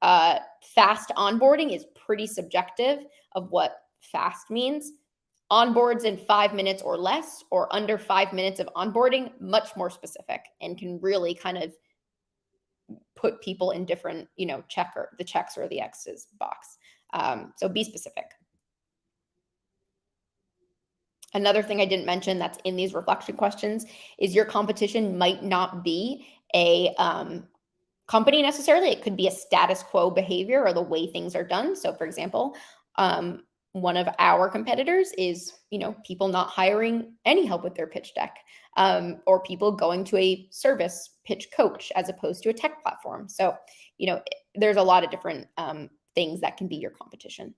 Fast onboarding is pretty subjective of what fast means. Onboards in 5 minutes or less, or under 5 minutes of onboarding, much more specific, and can really kind of put people in different, the checks or the X's box. So be specific. Another thing I didn't mention that's in these reflection questions is your competition might not be a company necessarily. It could be a status quo behavior or the way things are done. So for example, one of our competitors is, people not hiring any help with their pitch deck, or people going to a service pitch coach as opposed to a tech platform. So, there's a lot of different things that can be your competition.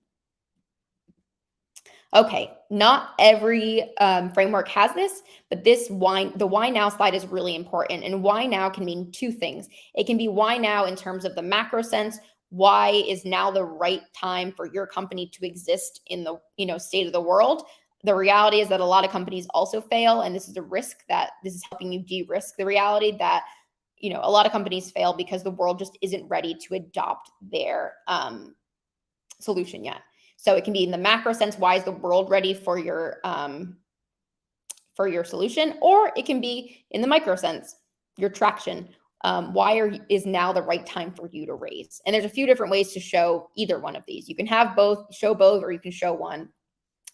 Okay, not every framework has this, but the why now slide is really important. And why now can mean two things. It can be why now in terms of the macro sense. Why is now the right time for your company to exist in the state of the world? The reality is that a lot of companies also fail, and this is a risk that this is helping you de-risk the reality that a lot of companies fail because the world just isn't ready to adopt their solution yet. So it can be in the macro sense, why is the world ready for your solution? Or it can be in the micro sense, your traction. Why is now the right time for you to raise? And there's a few different ways to show either one of these. You can have both, show both, or you can show one.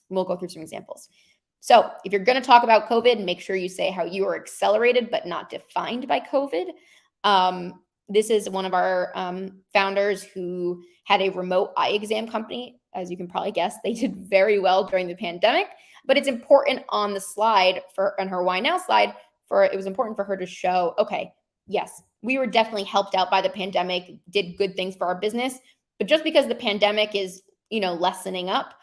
We'll go through some examples. So if you're going to talk about COVID, make sure you say how you are accelerated but not defined by COVID. This is one of our founders who had a remote eye exam company. As you can probably guess, they did very well during the pandemic, but it's important on the slide on her why now slide it was important for her to show, okay, yes, we were definitely helped out by the pandemic, did good things for our business, but just because the pandemic is, lessening up,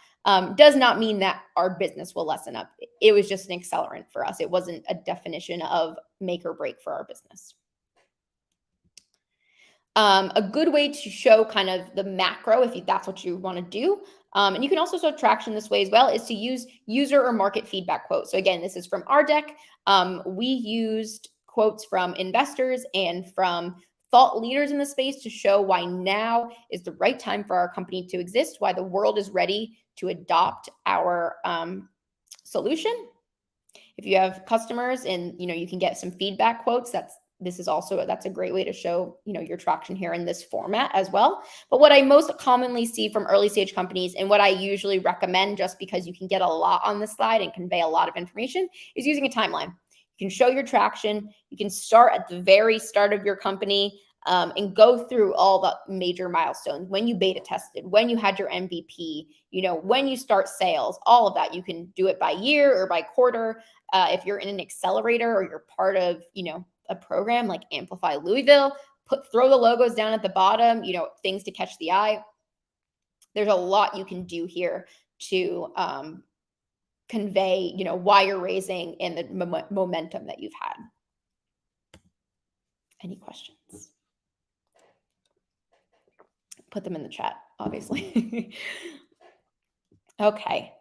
does not mean that our business will lessen up. It was just an accelerant for us. It wasn't a definition of make or break for our business. A good way to show kind of the macro, if that's what you want to do, and you can also show traction this way as well, is to use user or market feedback quotes. So again, this is from our deck. We used quotes from investors and from thought leaders in the space to show why now is the right time for our company to exist, why the world is ready to adopt our solution. If you have customers and you can get some feedback quotes, that's a great way to show your traction here in this format as well. But what I most commonly see from early stage companies, and what I usually recommend, just because you can get a lot on this slide and convey a lot of information, is using a timeline. You can show your traction. You can start at the very start of your company and go through all the major milestones, when you beta tested, when you had your MVP, when you start sales, all of that. You can do it by year or by quarter. If you're in an accelerator or you're part of a program like Amplify Louisville, throw the logos down at the bottom, things to catch the eye. There's a lot you can do here to convey, why you're raising and the momentum that you've had. Any questions? Put them in the chat, obviously. Okay,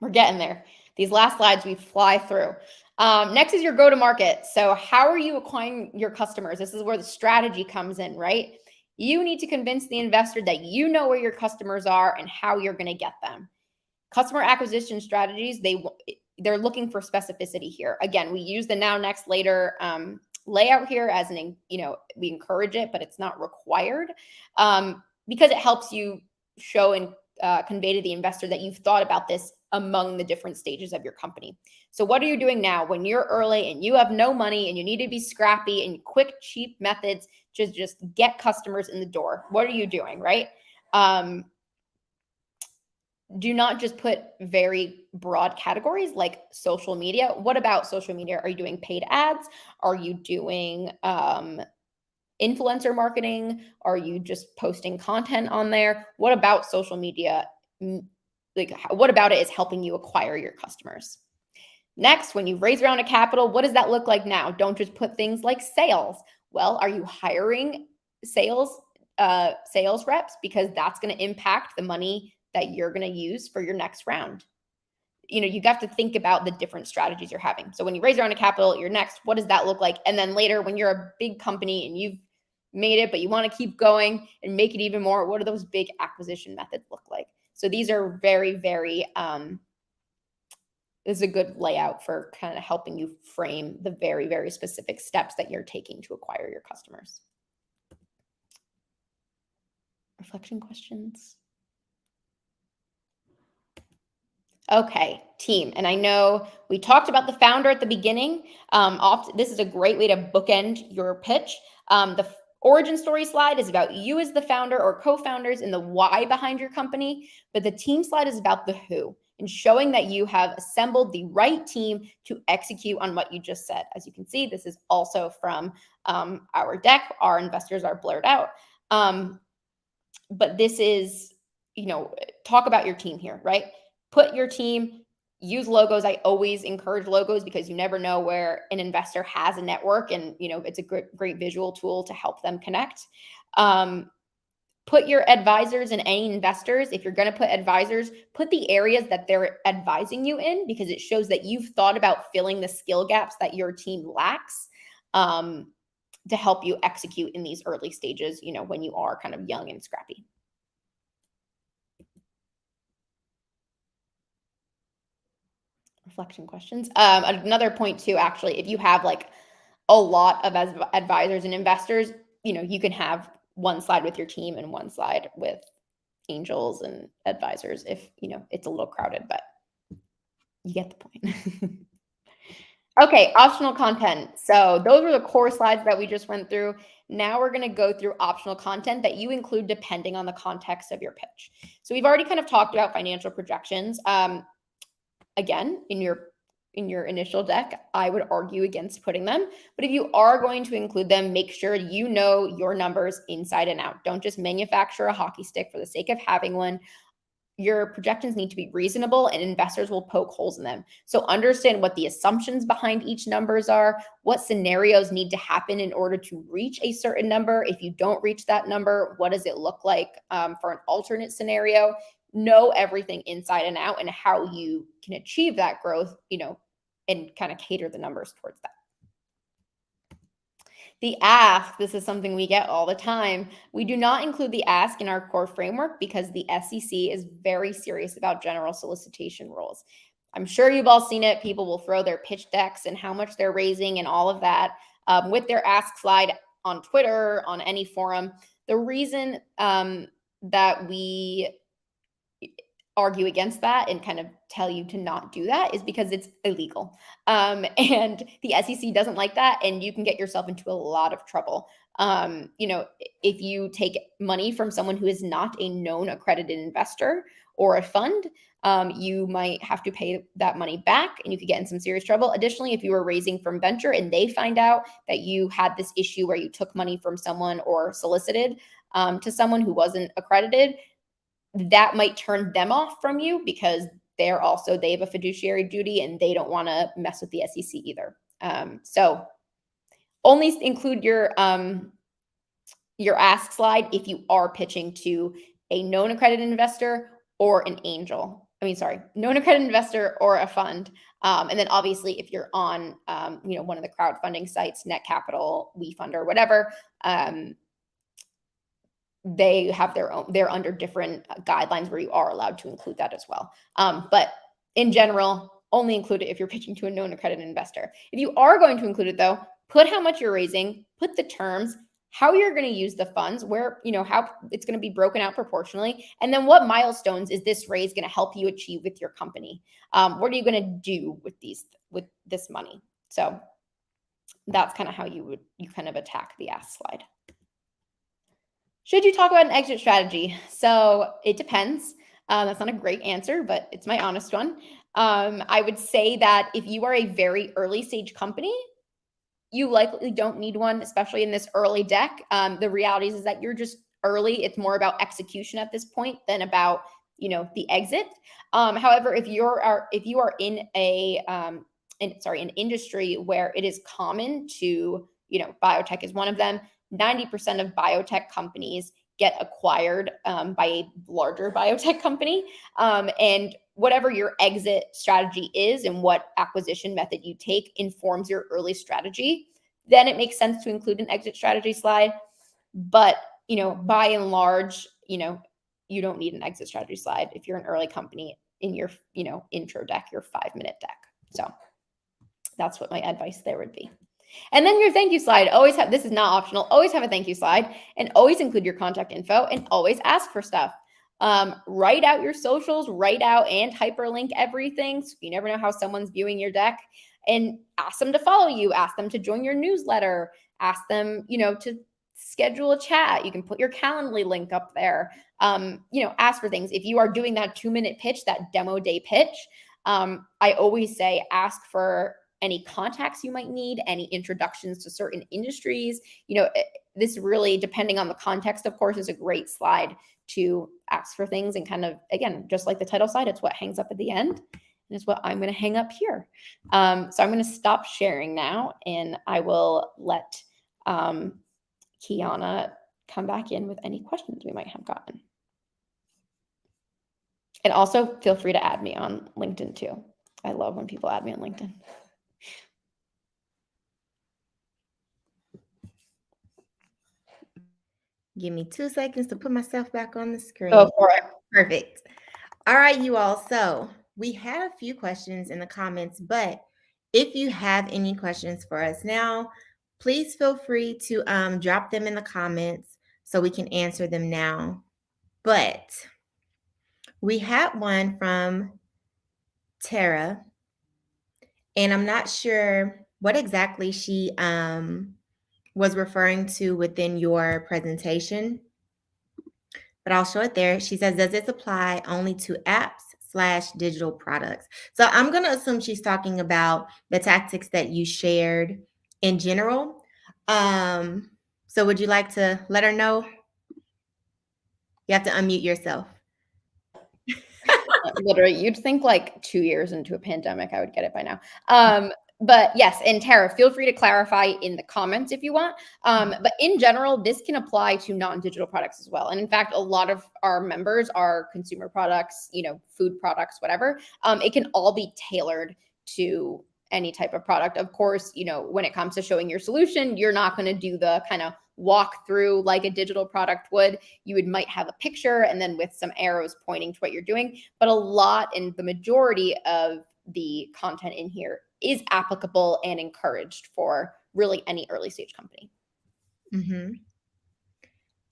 we're getting there. These last slides we fly through. Next is your go-to-market. So how are you acquiring your customers? This is where the strategy comes in, right? You need to convince the investor that you know where your customers are and how you're going to get them. Customer acquisition strategies, they're looking for specificity here. Again, we use the now, next, later layout here as we encourage it, but it's not required because it helps you show and convey to the investor that you've thought about this among the different stages of your company. So what are you doing now when you're early and you have no money and you need to be scrappy and quick, cheap methods to just get customers in the door? What are you doing, right? Do not just put very broad categories like social media. What about social media? Are you doing paid ads? Are you doing influencer marketing? Are you just posting content on there? What about social media? What about it is helping you acquire your customers? Next, when you raise a round of capital, what does that look like now? Don't just put things like sales. Well, are you hiring sales reps? Because that's going to impact the money that you're going to use for your next round. You have to think about the different strategies you're having. So when you raise a round of capital, your next, what does that look like? And then later, when you're a big company and you've made it, but you want to keep going and make it even more, what do those big acquisition methods look like? So these are very, very, this is a good layout for kind of helping you frame the very, very specific steps that you're taking to acquire your customers. Reflection questions? Okay, team. And I know we talked about the founder at the beginning. This is a great way to bookend your pitch. The origin story slide is about you as the founder or co-founders and the why behind your company. But the team slide is about the who and showing that you have assembled the right team to execute on what you just said. As you can see, this is also from our deck. Our investors are blurred out. But this is, talk about your team here, right? Put your team, use logos. I always encourage logos because you never know where an investor has a network, and it's a great visual tool to help them connect. Put your advisors and any investors, if you're going to put advisors, put the areas that they're advising you in, because it shows that you've thought about filling the skill gaps that your team lacks to help you execute in these early stages, when you are kind of young and scrappy. Reflection questions. Another point too, actually, if you have like a lot of advisors and investors, you can have one slide with your team and one slide with angels and advisors if, it's a little crowded, but you get the point. Okay, optional content. So those were the core slides that we just went through. Now we're going to go through optional content that you include depending on the context of your pitch. So we've already kind of talked about financial projections. Again, in your initial deck, I would argue against putting them. But if you are going to include them, make sure you know your numbers inside and out. Don't just manufacture a hockey stick for the sake of having one. Your projections need to be reasonable, and investors will poke holes in them. So understand what the assumptions behind each numbers are, what scenarios need to happen in order to reach a certain number. If you don't reach that number, what does it look like for an alternate scenario? Know everything inside and out and how you can achieve that growth, and kind of cater the numbers towards that. The ask, this is something we get all the time. We do not include the ask in our core framework because the SEC is very serious about general solicitation rules. I'm sure you've all seen it. People will throw their pitch decks and how much they're raising and all of that with their ask slide on Twitter, on any forum. The reason that we argue against that and kind of tell you to not do that is because it's illegal. And the SEC doesn't like that, and you can get yourself into a lot of trouble. If you take money from someone who is not a known accredited investor or a fund, you might have to pay that money back and you could get in some serious trouble. Additionally, if you were raising from venture and they find out that you had this issue where you took money from someone or solicited to someone who wasn't accredited, that might turn them off from you because they have a fiduciary duty and they don't want to mess with the SEC either. So only include your ask slide if you are pitching to a known accredited investor or an angel. Known accredited investor or a fund. And then obviously if you're on, one of the crowdfunding sites, Net Capital, WeFund or whatever, they have they're under different guidelines where you are allowed to include that as well. But in general, only include it if you're pitching to a known accredited investor. If you are going to include it though, put how much you're raising, put the terms, how you're going to use the funds, where, how it's going to be broken out proportionally. And then what milestones is this raise going to help you achieve with your company? What are you going to do with this money? So that's kind of how you kind of attack the ask slide. Should you talk about an exit strategy? So it depends. That's not a great answer, but it's my honest one. I would say that if you are a very early stage company, you likely don't need one, especially in this early deck. The reality is that you're just early. It's more about execution at this point than about, the exit. However, if you are in an industry where it is common to, biotech is one of them. 90% of biotech companies get acquired by a larger biotech company. And whatever your exit strategy is and what acquisition method you take informs your early strategy. Then it makes sense to include an exit strategy slide. But, by and large, you don't need an exit strategy slide if you're an early company in your, intro deck, your 5-minute deck. So that's what my advice there would be. And then your thank you slide, always have, this is not optional, always have a thank you slide, and always include your contact info, and always ask for stuff. Write out your socials, write out and hyperlink everything. So you never know how someone's viewing your deck, and ask them to follow you, ask them to join your newsletter, ask them, to schedule a chat. You can put your Calendly link up there. Ask for things. If you are doing that 2-minute pitch, that demo day pitch, I always say, ask for any contacts you might need, any introductions to certain industries. This really, depending on the context, of course, is a great slide to ask for things, and kind of, again, just like the title slide, it's what hangs up at the end, and it's what I'm going to hang up here. So I'm going to stop sharing now, and I will let Kiana come back in with any questions we might have gotten. And also feel free to add me on LinkedIn too. I love when people add me on LinkedIn. Give me 2 seconds to put myself back on the screen. Go for it. Perfect. All right, you all. So we had a few questions in the comments, but if you have any questions for us now, please feel free to drop them in the comments so we can answer them now. But we had one from Tara, and I'm not sure what exactly she was referring to within your presentation, but I'll show it there. She says, does this apply only to apps/digital products? So I'm going to assume she's talking about the tactics that you shared in general. So would you like to let her know? You have to unmute yourself. Literally, you'd think like 2 years into a pandemic, I would get it by now. But yes, and Tara, feel free to clarify in the comments if you want. But in general, this can apply to non-digital products as well. And in fact, a lot of our members are consumer products, food products, whatever. It can all be tailored to any type of product. Of course, when it comes to showing your solution, you're not going to do the kind of walk through like a digital product would. You might have a picture and then with some arrows pointing to what you're doing. But a lot, and the majority of the content in here is applicable and encouraged for really any early stage company. Mm-hmm.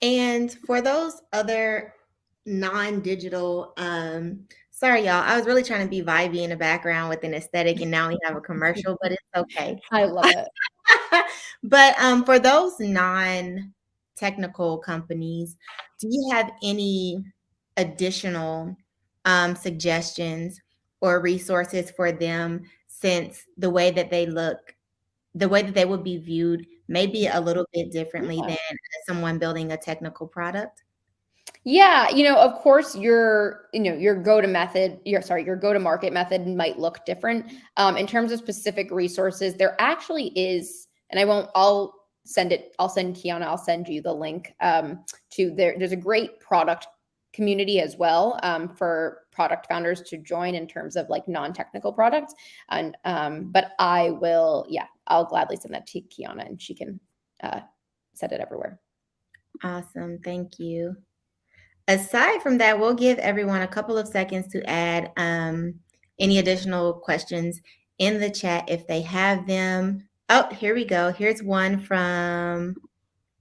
And for those other non-digital, sorry y'all, I was really trying to be vibey in the background with an aesthetic, and now we have a commercial, but it's okay. I love it. But for those non-technical companies, do you have any additional suggestions or resources for them, since the way that they look, the way that they would be viewed may be a little bit differently than someone building a technical product? Yeah, of course your go-to-market method might look different. In terms of specific resources, there actually is, and I'll send Kiana, I'll send you the link to there's a great product community as well for product founders to join in terms of like non-technical products. And but I'll gladly send that to Kiana, and she can set it everywhere. Awesome. Thank you. Aside from that, we'll give everyone a couple of seconds to add any additional questions in the chat if they have them. Oh, here we go. Here's one from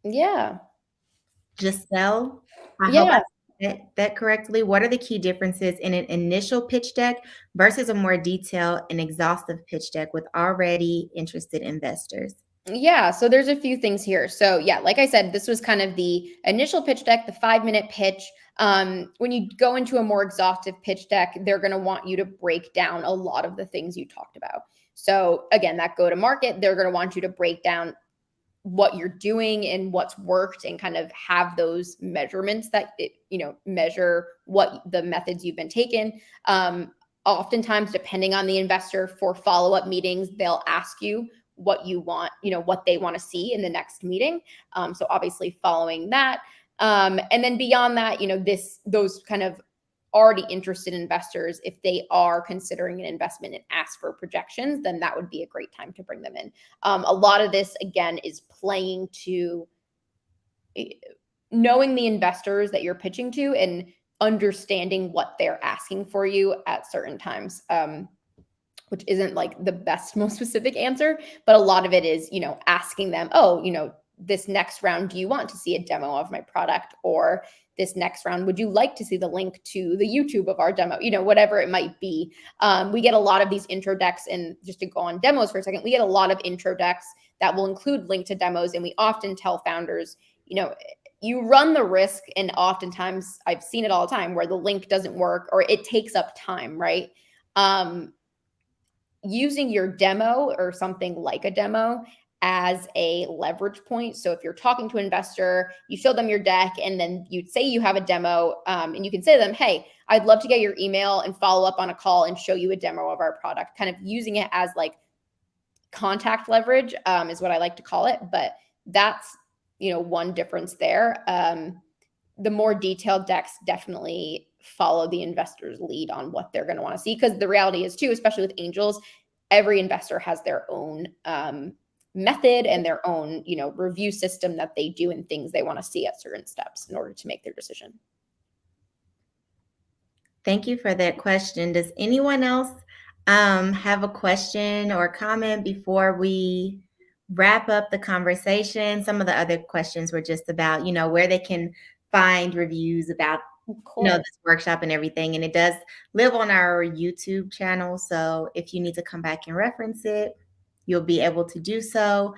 Giselle. I hope I said that correctly. What are the key differences in an initial pitch deck versus a more detailed and exhaustive pitch deck with already interested investors? Yeah, so there's a few things here. So yeah, like I said, this was kind of the initial pitch deck, the 5-minute pitch. When you go into a more exhaustive pitch deck, they're going to want you to break down a lot of the things you talked about. So again, that go to market, they're going to want you to break down what you're doing and what's worked, and kind of have those measurements that measure what the methods you've been taken. Oftentimes, depending on the investor, for follow-up meetings, they'll ask you what you want, what they want to see in the next meeting. So obviously following that. And then beyond that, those kind of already interested investors, if they are considering an investment and ask for projections, then that would be a great time to bring them in. A lot of this, again, is playing to knowing the investors that you're pitching to and understanding what they're asking for you at certain times, which isn't like the best, most specific answer, but a lot of it is, asking them, oh, this next round, do you want to see a demo of my product? Or this next round, would you like to see the link to the YouTube of our demo? Whatever it might be. We get a lot of these intro decks, and just to go on demos for a second, we get a lot of intro decks that will include link to demos. And we often tell founders, you run the risk, and oftentimes I've seen it all the time, where the link doesn't work or it takes up time, right? Using your demo or something like a demo as a leverage point. So if you're talking to an investor, you show them your deck, and then you'd say you have a demo, and you can say to them, hey, I'd love to get your email and follow up on a call and show you a demo of our product. Kind of using it as like contact leverage, is what I like to call it. But that's, one difference there. The more detailed decks definitely follow the investor's lead on what they're going to want to see. Because the reality is too, especially with angels, every investor has their own method and their own, review system that they do and things they want to see at certain steps in order to make their decision. Thank you for that question. Does anyone else have a question or comment before we wrap up the conversation? Some of the other questions were just about, where they can find reviews about this workshop and everything. And it does live on our YouTube channel. So if you need to come back and reference it, you'll be able to do so.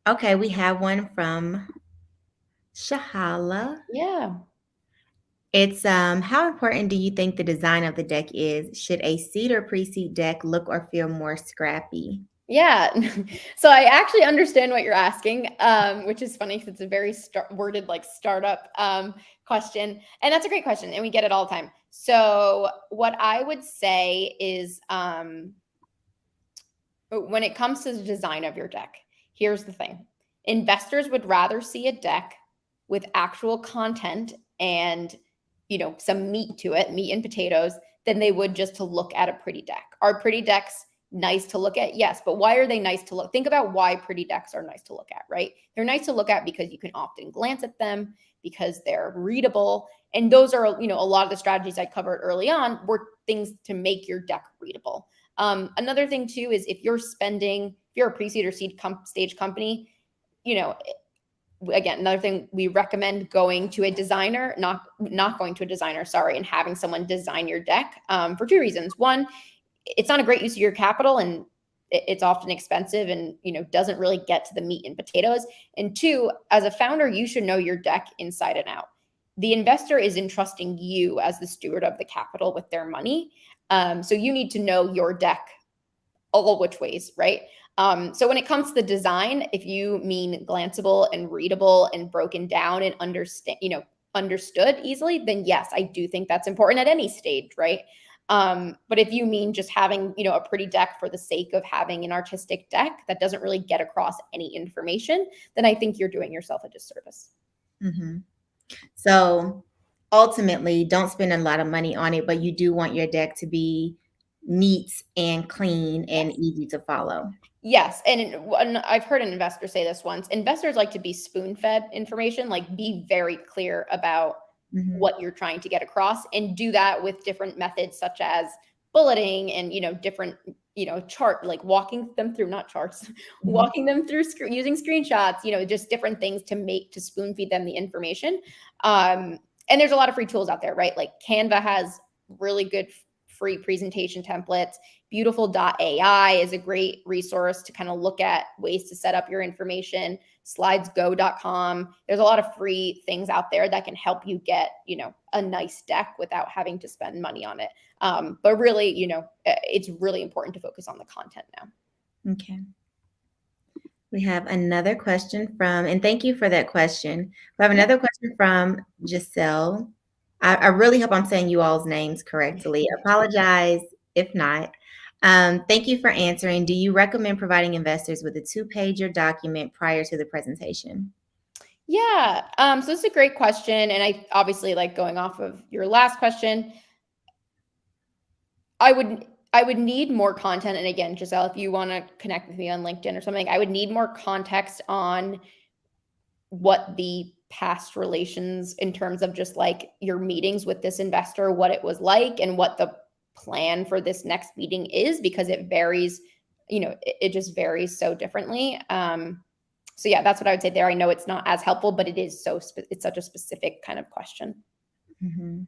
Okay, we have one from Shahala. Yeah. It's how important do you think the design of the deck is? Should a seed or pre-seed deck look or feel more scrappy? Yeah. So I actually understand what you're asking, which is funny because it's a very worded like startup question. And that's a great question. And we get it all the time. So what I would say is when it comes to the design of your deck, here's the thing. Investors would rather see a deck with actual content and, some meat to it, meat and potatoes, than they would just to look at a pretty deck. Are pretty decks nice to look at? Yes. But why are they nice to look? Think about why pretty decks are nice to look at, right? They're nice to look at because you can often glance at them, because they're readable. And those are, a lot of the strategies I covered early on were things to make your deck readable. Another thing too is if you're a pre-seed or seed stage company, again, another thing, we recommend going to a designer, not going to a designer, and having someone design your deck for two reasons. One, it's not a great use of your capital, and it's often expensive and, doesn't really get to the meat and potatoes. And two, as a founder, you should know your deck inside and out. The investor is entrusting you as the steward of the capital with their money. So you need to know your deck all which ways, right? So when it comes to the design, if you mean glanceable and readable and broken down and understood easily, then yes, I do think that's important at any stage, right? But if you mean just having, a pretty deck for the sake of having an artistic deck that doesn't really get across any information, then I think you're doing yourself a disservice. Mm-hmm. So ultimately, don't spend a lot of money on it, but you do want your deck to be neat and clean and easy to follow. Yes. And I've heard an investor say this once. Investors like to be spoon-fed information, like be very clear about what you're trying to get across, and do that with different methods such as bulleting and, different, chart, like walking them through, not charts, walking them through using screenshots, just different things to spoon feed them the information. And there's a lot of free tools out there, right? Like Canva has really good free presentation templates. Beautiful.ai is a great resource to kind of look at ways to set up your information. Slidesgo.com. There's a lot of free things out there that can help you get, a nice deck without having to spend money on it. But really, it's really important to focus on the content now. Okay. We have another question and thank you for that question. We have another question from Giselle. I really hope I'm saying you all's names correctly. Apologize if not. Thank you for answering. Do you recommend providing investors with a 2-pager document prior to the presentation? Yeah. So this is a great question. And I obviously, like, going off of your last question, I would need more content. And again, Giselle, if you want to connect with me on LinkedIn or something, I would need more context on what the past relations in terms of just like your meetings with this investor, what it was like, and what the plan for this next meeting is, because it varies, it just varies so differently. So yeah, that's what I would say there. I know it's not as helpful, but it is it's such a specific kind of question. Mm-hmm.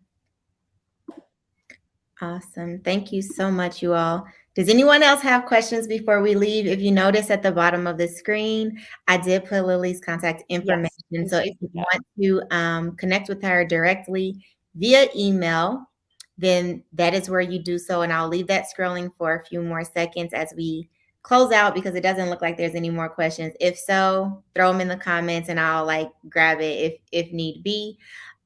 Awesome. Thank you so much, you all. Does anyone else have questions before we leave? If you notice at the bottom of the screen, I did put Lily's contact information. Yes, so if you want to connect with her directly via email, then that is where you do so. And I'll leave that scrolling for a few more seconds as we close out, because it doesn't look like there's any more questions. If so, throw them in the comments and I'll grab it if need be.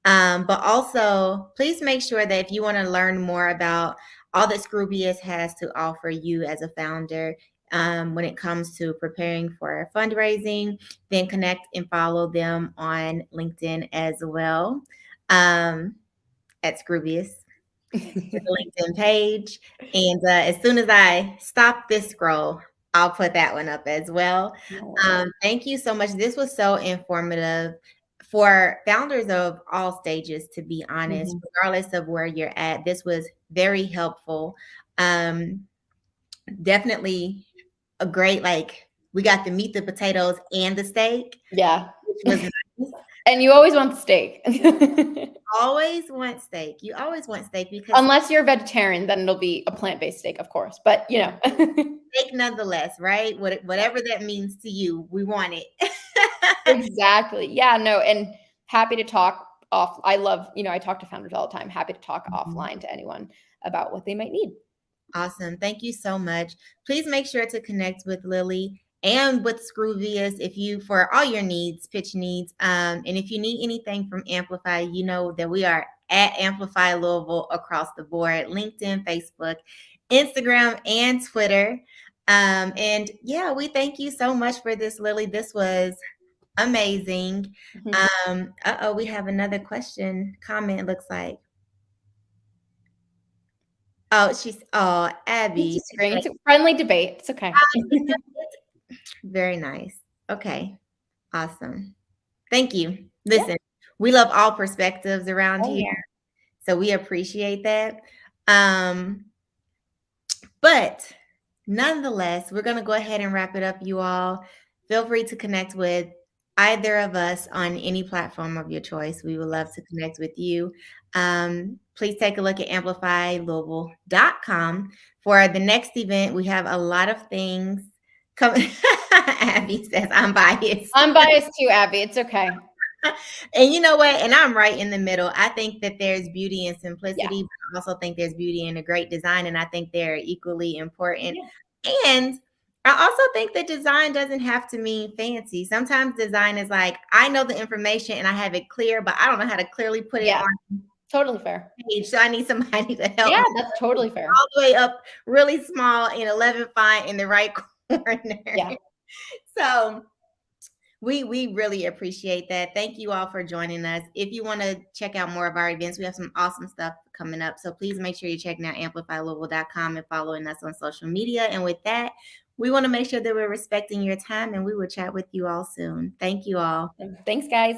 But also, please make sure that if you want to learn more about all that Scroobious has to offer you as a founder, when it comes to preparing for fundraising, then connect and follow them on LinkedIn as well, at Scroobious, the LinkedIn page. And as soon as I stop this scroll, I'll put that one up as well. Thank you so much. This was so informative for founders of all stages, to be honest, regardless of where you're at. This was very helpful. Definitely a great, we got the meat, the potatoes, and the steak. Yeah. Which was nice. And you always want steak. Always want steak. You always want steak, because unless you're a vegetarian, then it'll be a plant-based steak, of course. But steak nonetheless, right? Whatever that means to you, we want it. Exactly. Yeah, no, and happy to talk off. I love, I talk to founders all the time. Happy to talk offline to anyone about what they might need. Awesome. Thank you so much. Please make sure to connect with Lily and with Scroobious for all your needs, pitch needs. And if you need anything from Amplify, you know that we are at Amplify Louisville across the board: LinkedIn, Facebook, Instagram, and Twitter. And yeah, we thank you so much for this, Lily. This was amazing. We have another comment, it looks like. Abby. It's great. It's a friendly debate. It's okay. Very nice. Okay. Awesome. Thank you. Listen, we love all perspectives around here. So we appreciate that. But nonetheless, we're going to go ahead and wrap it up, you all. Feel free to connect with either of us on any platform of your choice. We would love to connect with you. Please take a look at amplifylouisville.com for the next event. We have a lot of things coming. Abby says, I'm biased. I'm biased too, Abby. It's okay. And you know what? And I'm right in the middle. I think that there's beauty in simplicity, but I also think there's beauty in a great design. And I think they're equally important. And I also think that design doesn't have to mean fancy. Sometimes design is like, I know the information and I have it clear, but I don't know how to clearly put it on. Totally fair. Page, so I need somebody to help. Yeah, that's totally fair. All the way up, really small in 11 font in the right corner. Yeah. So we really appreciate that. Thank you all for joining us. If you want to check out more of our events, we have some awesome stuff coming up. So please make sure you're checking out amplifylouisville.com and following us on social media. And with that, we want to make sure that we're respecting your time, and we will chat with you all soon. Thank you all. Thanks, guys.